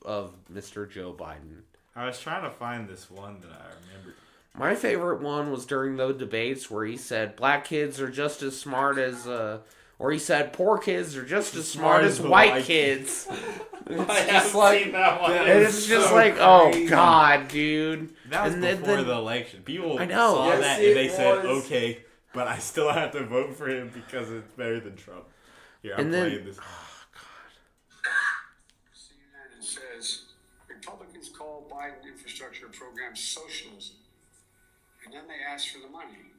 [SPEAKER 1] of Mr. Joe Biden.
[SPEAKER 3] I was trying to find this one that I remembered.
[SPEAKER 1] My favorite one was during the debates where he said black kids are just as smart as, or he said poor kids are just as smart as
[SPEAKER 3] the
[SPEAKER 1] white
[SPEAKER 3] white
[SPEAKER 1] kids.
[SPEAKER 2] I have seen that one.
[SPEAKER 3] That
[SPEAKER 1] And
[SPEAKER 3] was
[SPEAKER 1] it's just
[SPEAKER 3] so
[SPEAKER 1] oh
[SPEAKER 3] crazy.
[SPEAKER 1] God, dude.
[SPEAKER 3] That was
[SPEAKER 1] And
[SPEAKER 3] before the election. People
[SPEAKER 1] I know.
[SPEAKER 3] saw
[SPEAKER 2] Yes,
[SPEAKER 3] that
[SPEAKER 2] it
[SPEAKER 3] and they said,
[SPEAKER 2] was.
[SPEAKER 3] okay, but I still have to vote for him because it's better than Trump. Here, I'm
[SPEAKER 1] And then-
[SPEAKER 3] playing this.
[SPEAKER 5] CNN says Republicans call Biden infrastructure program socialism, and then they ask for the money.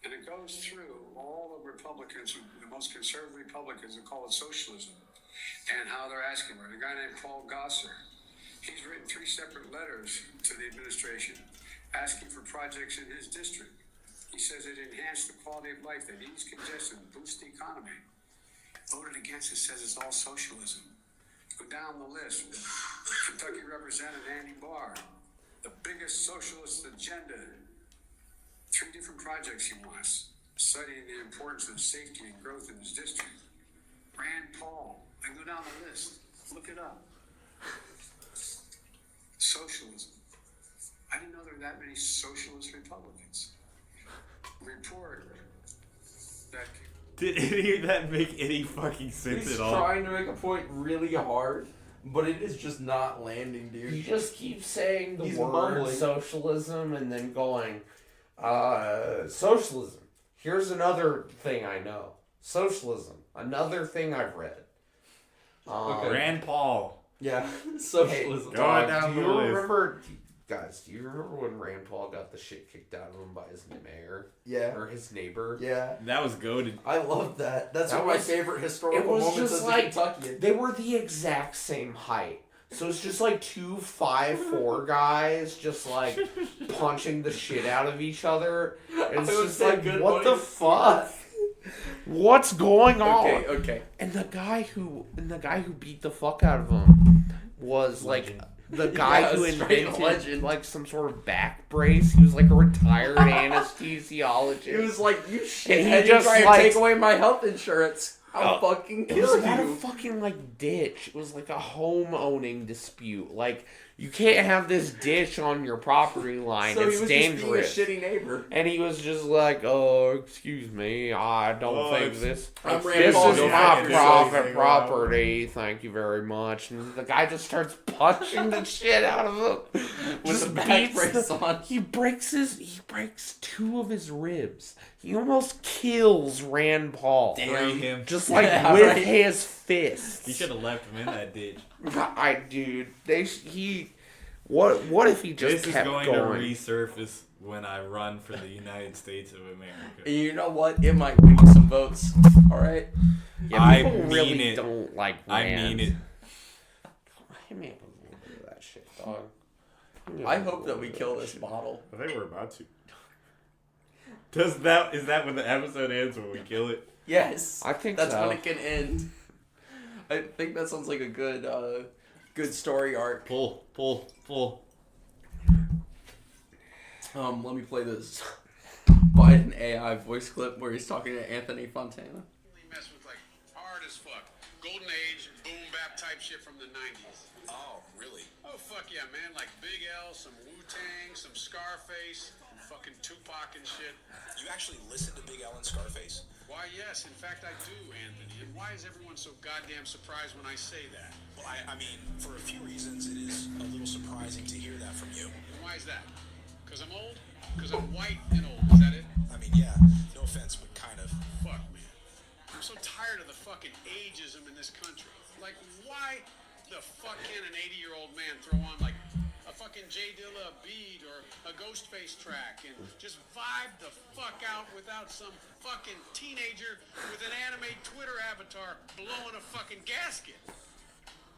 [SPEAKER 5] And it goes through all the Republicans, the most conservative Republicans, who call it socialism, and how they're asking for it. A guy named Paul Gosser, he's written 3 separate letters to the administration asking for projects in his district. He says it enhanced the quality of life, that eased congestion, boosts the economy. Voted against it, says it's all socialism. Go down the list. Kentucky Representative Andy Barr, the biggest socialist agenda. 3 different projects he wants, citing the importance of safety and growth in his district. Rand Paul, I go down the list. Look it up. Socialism. I didn't know there were that many socialist Republicans. Report that.
[SPEAKER 3] Did any of that make any fucking sense
[SPEAKER 2] He's
[SPEAKER 3] at all?
[SPEAKER 2] trying to make a point really hard, but it is just not landing, dude.
[SPEAKER 1] He just keeps saying the
[SPEAKER 2] He's
[SPEAKER 1] word
[SPEAKER 2] mumbling.
[SPEAKER 1] socialism and then going, socialism. Here's another thing I know. Socialism. Another thing I've read.
[SPEAKER 2] Okay.
[SPEAKER 3] Rand Paul.
[SPEAKER 2] Yeah, socialism.
[SPEAKER 3] Hey, Going
[SPEAKER 1] Dog,
[SPEAKER 3] down
[SPEAKER 1] do
[SPEAKER 3] the
[SPEAKER 1] you
[SPEAKER 3] list.
[SPEAKER 1] remember, guys, do you remember when Rand Paul got the shit kicked out of him by his mayor?
[SPEAKER 2] Yeah.
[SPEAKER 1] Or his neighbor?
[SPEAKER 2] Yeah.
[SPEAKER 3] That was goaded.
[SPEAKER 2] I love that. That's
[SPEAKER 1] That
[SPEAKER 2] one of my
[SPEAKER 1] was-
[SPEAKER 2] favorite
[SPEAKER 1] It
[SPEAKER 2] historical
[SPEAKER 1] was
[SPEAKER 2] moments
[SPEAKER 1] just
[SPEAKER 2] as a
[SPEAKER 1] like,
[SPEAKER 2] Kentuckian.
[SPEAKER 1] they were the exact same height. So it's just like 2 5'4" guys just like punching the shit out of each other. And it's
[SPEAKER 2] I would
[SPEAKER 1] just
[SPEAKER 2] say
[SPEAKER 1] like,
[SPEAKER 2] good
[SPEAKER 1] what the
[SPEAKER 2] buddies.
[SPEAKER 1] fuck? What's going on?
[SPEAKER 2] Okay.
[SPEAKER 1] And the guy who beat the fuck out of him was like the guy
[SPEAKER 2] Yeah,
[SPEAKER 1] who
[SPEAKER 2] straight
[SPEAKER 1] invented
[SPEAKER 2] legend.
[SPEAKER 1] like some sort of back brace. He was like a retired anesthesiologist.
[SPEAKER 2] It was like, you shit,
[SPEAKER 1] he
[SPEAKER 2] and you
[SPEAKER 1] just,
[SPEAKER 2] try to
[SPEAKER 1] like-
[SPEAKER 2] take away my health insurance. I'll fucking
[SPEAKER 1] It was
[SPEAKER 2] kill
[SPEAKER 1] about a
[SPEAKER 2] you.
[SPEAKER 1] fucking like ditch. It was like a home owning dispute. Like you can't have this ditch on your property line.
[SPEAKER 2] So
[SPEAKER 1] it's
[SPEAKER 2] he was
[SPEAKER 1] dangerous.
[SPEAKER 2] just being a shitty neighbor.
[SPEAKER 1] And he was just like, "Oh, excuse me, I don't
[SPEAKER 3] Oh,
[SPEAKER 1] think
[SPEAKER 3] it's-
[SPEAKER 1] this.
[SPEAKER 2] I'm Rand
[SPEAKER 1] This
[SPEAKER 2] Paul.
[SPEAKER 1] is
[SPEAKER 2] Don't
[SPEAKER 1] my
[SPEAKER 3] have to do
[SPEAKER 1] private
[SPEAKER 3] anything
[SPEAKER 1] property. Thank you very much." And the guy just starts punching the shit out of him
[SPEAKER 2] With
[SPEAKER 1] Just
[SPEAKER 2] the back
[SPEAKER 1] beats
[SPEAKER 2] brace on.
[SPEAKER 1] He breaks 2 of his ribs. He almost kills Rand Paul.
[SPEAKER 3] Free him.
[SPEAKER 1] Just like
[SPEAKER 2] Yeah,
[SPEAKER 1] with
[SPEAKER 2] right.
[SPEAKER 1] his fists.
[SPEAKER 3] He should have left him in that ditch.
[SPEAKER 1] What if he just
[SPEAKER 3] This is
[SPEAKER 1] kept
[SPEAKER 3] going
[SPEAKER 1] going?
[SPEAKER 3] to resurface when I run for the United States of America.
[SPEAKER 2] And you know what? It might win you some votes. Alright?
[SPEAKER 1] Yeah,
[SPEAKER 3] I
[SPEAKER 1] people
[SPEAKER 3] mean
[SPEAKER 1] really
[SPEAKER 3] it.
[SPEAKER 1] don't like
[SPEAKER 3] I
[SPEAKER 1] Rand.
[SPEAKER 3] mean it.
[SPEAKER 1] Hit me up with a little bit of that shit, dog. Hit me up
[SPEAKER 2] I
[SPEAKER 1] with a
[SPEAKER 2] hope that
[SPEAKER 1] little
[SPEAKER 2] we
[SPEAKER 1] bit
[SPEAKER 2] kill
[SPEAKER 1] of
[SPEAKER 2] this
[SPEAKER 1] shit.
[SPEAKER 2] bottle.
[SPEAKER 3] I think we're about to. Is that when the episode ends, when we kill it?
[SPEAKER 2] Yes.
[SPEAKER 1] I think
[SPEAKER 2] that's
[SPEAKER 1] so.
[SPEAKER 2] when it can end. I think that sounds like a good story arc.
[SPEAKER 3] Pull.
[SPEAKER 2] Let me play this Biden AI voice clip where he's talking to Anthony Fontana.
[SPEAKER 5] Mess with like hard as fuck. Golden age, boom bap type shit from the 90s.
[SPEAKER 6] Oh, really?
[SPEAKER 5] Oh fuck yeah, man. Like Big L, some Wu-Tang, some Scarface, fucking Tupac and shit.
[SPEAKER 6] You actually listen to Big L and Scarface?
[SPEAKER 5] Why yes, in fact I do, Anthony. And why is everyone so goddamn surprised when I say that?
[SPEAKER 6] Well, I mean, for a few reasons, it is a little surprising to hear that from you.
[SPEAKER 5] And why is that? Because I'm old? Because I'm white and old, is that it?
[SPEAKER 6] I mean, yeah, no offense, but kind of.
[SPEAKER 5] Fuck, man. I'm so tired of the fucking ageism in this country. Like, why the fuck can an 80-year-old man throw on, like, a fucking J Dilla beat or a Ghostface track and just vibe the fuck out without some fucking teenager with an anime Twitter avatar blowing a fucking gasket?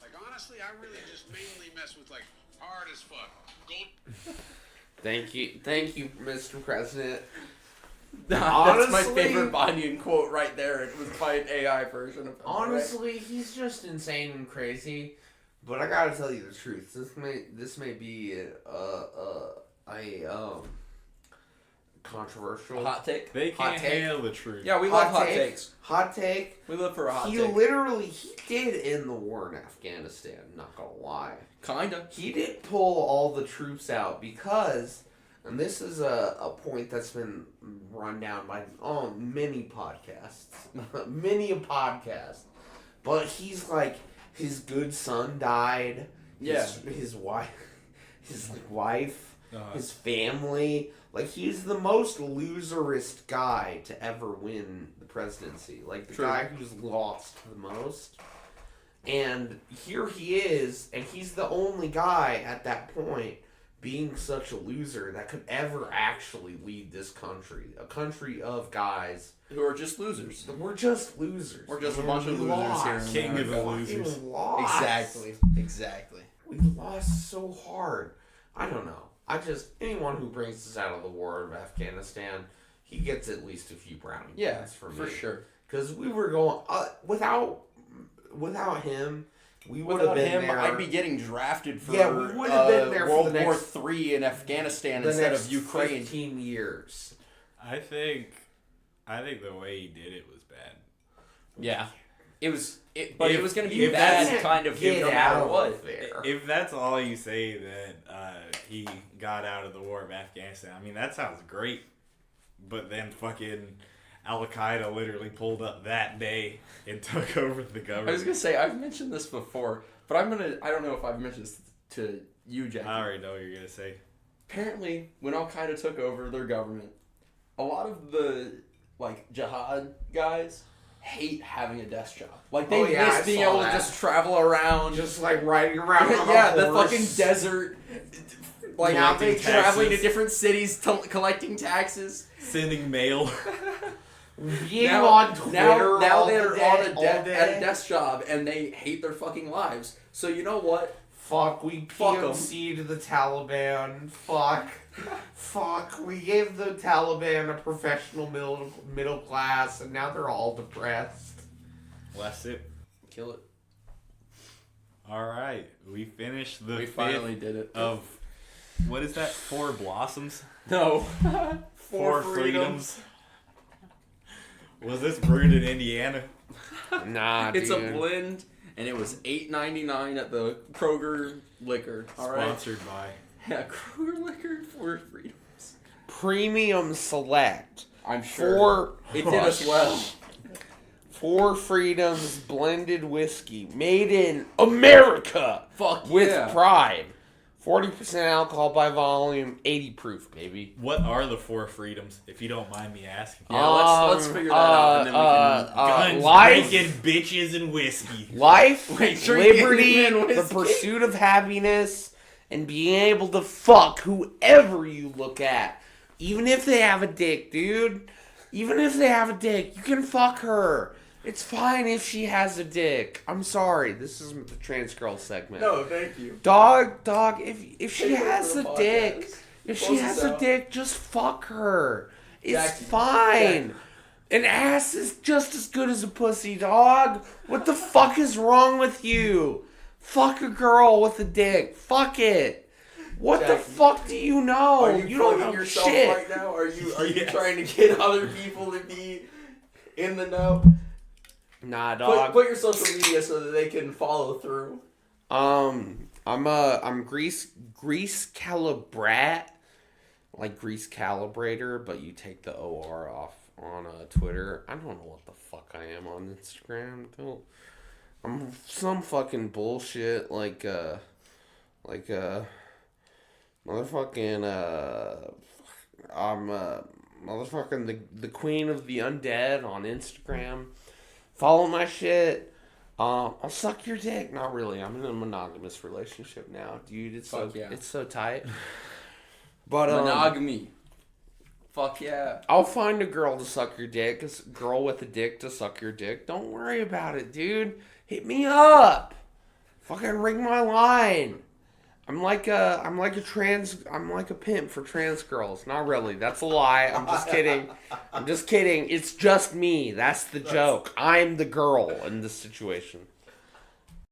[SPEAKER 5] Like, honestly, I really just mainly mess with, like, hard as fuck. Gold.
[SPEAKER 1] Thank you, Mr. President.
[SPEAKER 2] That's my
[SPEAKER 1] Honestly-
[SPEAKER 2] favorite Biden quote right there. It was by an AI version of him.
[SPEAKER 1] Honestly, he's just insane and crazy. But I gotta tell you the truth. This may be a controversial
[SPEAKER 2] Hot take?
[SPEAKER 3] They
[SPEAKER 1] Hot
[SPEAKER 3] can't
[SPEAKER 1] take.
[SPEAKER 3] handle the truth.
[SPEAKER 2] Yeah, we love hot
[SPEAKER 1] take.
[SPEAKER 2] takes.
[SPEAKER 1] Hot take.
[SPEAKER 2] We live for a hot
[SPEAKER 1] He
[SPEAKER 2] take.
[SPEAKER 1] he did end the war in Afghanistan. Not gonna lie.
[SPEAKER 2] Kinda.
[SPEAKER 1] He did pull all the troops out because, and this is a point that's been run down by many podcasts, many a podcast, but he's like, his good son died,
[SPEAKER 2] Yeah.
[SPEAKER 1] his wife,
[SPEAKER 3] Uh-huh.
[SPEAKER 1] his family, like he's the most loserist guy to ever win the presidency, like the
[SPEAKER 2] True.
[SPEAKER 1] guy who's lost the most. And here he is, and he's the only guy at that point being such a loser that could ever actually lead this country. A country of guys.
[SPEAKER 2] Who are just losers.
[SPEAKER 1] We're just losers.
[SPEAKER 2] We're just a
[SPEAKER 1] And
[SPEAKER 2] bunch of
[SPEAKER 1] we
[SPEAKER 2] losers
[SPEAKER 1] lost.
[SPEAKER 2] here in
[SPEAKER 3] King of the
[SPEAKER 1] We
[SPEAKER 3] losers.
[SPEAKER 1] lost.
[SPEAKER 2] Exactly.
[SPEAKER 1] We lost so hard. I don't know. Anyone who brings us out of the war of Afghanistan, he gets at least a few brownie points for me.
[SPEAKER 2] For sure.
[SPEAKER 1] Because we were going without him. We would have
[SPEAKER 2] Without
[SPEAKER 1] been
[SPEAKER 2] him,
[SPEAKER 1] there.
[SPEAKER 2] I'd be getting drafted for
[SPEAKER 1] we would have been there
[SPEAKER 2] World
[SPEAKER 1] for the
[SPEAKER 2] War
[SPEAKER 1] next,
[SPEAKER 2] III in Afghanistan
[SPEAKER 1] the
[SPEAKER 2] instead
[SPEAKER 1] next
[SPEAKER 2] of Ukraine.
[SPEAKER 1] 15 years.
[SPEAKER 3] I think the way he did it was bad.
[SPEAKER 2] Yeah, it was
[SPEAKER 3] If-
[SPEAKER 2] going to be
[SPEAKER 3] if
[SPEAKER 2] bad
[SPEAKER 1] that's-
[SPEAKER 2] kind of
[SPEAKER 1] get
[SPEAKER 2] no
[SPEAKER 1] out
[SPEAKER 2] matter
[SPEAKER 1] of
[SPEAKER 2] what.
[SPEAKER 1] there.
[SPEAKER 3] If that's all you say that he got out of the war of Afghanistan, I mean, that sounds great. But then fucking Al-Qaeda literally pulled up that day and took over the government.
[SPEAKER 2] I was gonna say I've mentioned this before, but I don't know if I've mentioned this to you, Jacky.
[SPEAKER 3] I already know what you're gonna say.
[SPEAKER 2] Apparently, when Al-Qaeda took over their government, a lot of the jihad guys hate having a desk job. Like they
[SPEAKER 1] I
[SPEAKER 2] miss being
[SPEAKER 1] saw
[SPEAKER 2] able
[SPEAKER 1] that.
[SPEAKER 2] to just travel around,
[SPEAKER 1] Just like riding around on
[SPEAKER 2] yeah,
[SPEAKER 1] a
[SPEAKER 2] the
[SPEAKER 1] horse.
[SPEAKER 2] fucking desert. Like
[SPEAKER 1] Now they
[SPEAKER 2] traveling to
[SPEAKER 3] taxes.
[SPEAKER 2] different cities, collecting taxes.
[SPEAKER 3] Sending mail.
[SPEAKER 1] Being on Twitter
[SPEAKER 2] now
[SPEAKER 1] all
[SPEAKER 2] they're
[SPEAKER 1] day,
[SPEAKER 2] on
[SPEAKER 1] all
[SPEAKER 2] at a
[SPEAKER 1] day.
[SPEAKER 2] desk job and they hate their fucking lives. So you know what?
[SPEAKER 1] Fuck, we
[SPEAKER 2] Fuck 'em.
[SPEAKER 1] PMC'd the Taliban. Fuck, we gave the Taliban a professional middle class, and now they're all depressed.
[SPEAKER 3] Bless it.
[SPEAKER 2] Kill it.
[SPEAKER 3] All right, we finished the
[SPEAKER 2] We
[SPEAKER 3] fifth
[SPEAKER 2] finally did it.
[SPEAKER 3] of what is that? 4 blossoms.
[SPEAKER 2] No.
[SPEAKER 3] 4 freedoms. Was this brewed in Indiana?
[SPEAKER 1] Nah,
[SPEAKER 2] It's
[SPEAKER 1] dude.
[SPEAKER 2] a blend, and it was $8.99 at the Kroger Liquor. All right.
[SPEAKER 3] Sponsored by.
[SPEAKER 2] Yeah, Kroger Liquor, 4 freedoms.
[SPEAKER 1] Premium select.
[SPEAKER 2] I'm sure.
[SPEAKER 1] 4.
[SPEAKER 2] It did us well.
[SPEAKER 1] 4 freedoms blended whiskey made in America.
[SPEAKER 2] Fuck
[SPEAKER 1] with
[SPEAKER 2] yeah.
[SPEAKER 1] pride. 40% alcohol by volume, 80 proof, baby.
[SPEAKER 3] What are the 4 freedoms, if you don't mind me asking?
[SPEAKER 2] Yeah, let's figure that out, and then we can...
[SPEAKER 3] Guns,
[SPEAKER 1] life,
[SPEAKER 3] drinking, bitches, and whiskey.
[SPEAKER 1] life,
[SPEAKER 2] Wait, drinking
[SPEAKER 1] liberty,
[SPEAKER 2] and
[SPEAKER 1] the
[SPEAKER 2] whiskey?
[SPEAKER 1] pursuit of happiness, and being able to fuck whoever you look at. Even if they have a dick, dude. Even if they have a dick, you can fuck her. It's fine if she has a dick. I'm sorry. This is the trans girl segment.
[SPEAKER 2] No, thank you.
[SPEAKER 1] Dog, if she
[SPEAKER 2] Take it
[SPEAKER 1] has
[SPEAKER 2] for
[SPEAKER 1] a
[SPEAKER 2] the
[SPEAKER 1] dick,
[SPEAKER 2] podcast.
[SPEAKER 1] if
[SPEAKER 2] Close
[SPEAKER 1] she has
[SPEAKER 2] this
[SPEAKER 1] a
[SPEAKER 2] out.
[SPEAKER 1] dick, just fuck her. It's
[SPEAKER 2] Jacky.
[SPEAKER 1] fine.
[SPEAKER 2] Jacky.
[SPEAKER 1] An ass is just as good as a pussy, dog. What the fuck is wrong with you? Fuck a girl with a dick. Fuck it. What the
[SPEAKER 2] Jacky.
[SPEAKER 1] fuck do you know?
[SPEAKER 2] Are you
[SPEAKER 1] don't
[SPEAKER 2] plugging
[SPEAKER 1] know
[SPEAKER 2] yourself
[SPEAKER 1] shit.
[SPEAKER 2] right now? Are you
[SPEAKER 3] Yes.
[SPEAKER 2] trying to get other people to be in the know?
[SPEAKER 1] Nah, dog.
[SPEAKER 2] Put your social media so that they can follow through.
[SPEAKER 1] I'm Grease Calibrat, like Grease Calibrator, but you take the OR off on Twitter. I don't know what the fuck I am on Instagram. I'm some fucking bullshit like motherfucking I'm motherfucking the queen of the undead on Instagram. Follow my shit. I'll suck your dick. Not really. I'm in a monogamous relationship now, dude. It's
[SPEAKER 2] Fuck yeah.
[SPEAKER 1] it's so tight. But
[SPEAKER 2] Monogamy. Fuck yeah.
[SPEAKER 1] I'll find a girl to suck your dick. A girl with a dick to suck your dick. Don't worry about it, dude. Hit me up. Fucking ring my line. I'm like a pimp for trans girls. Not really. That's a lie. I'm just kidding. I'm just kidding. It's just me. That's the joke. I'm the girl in this situation.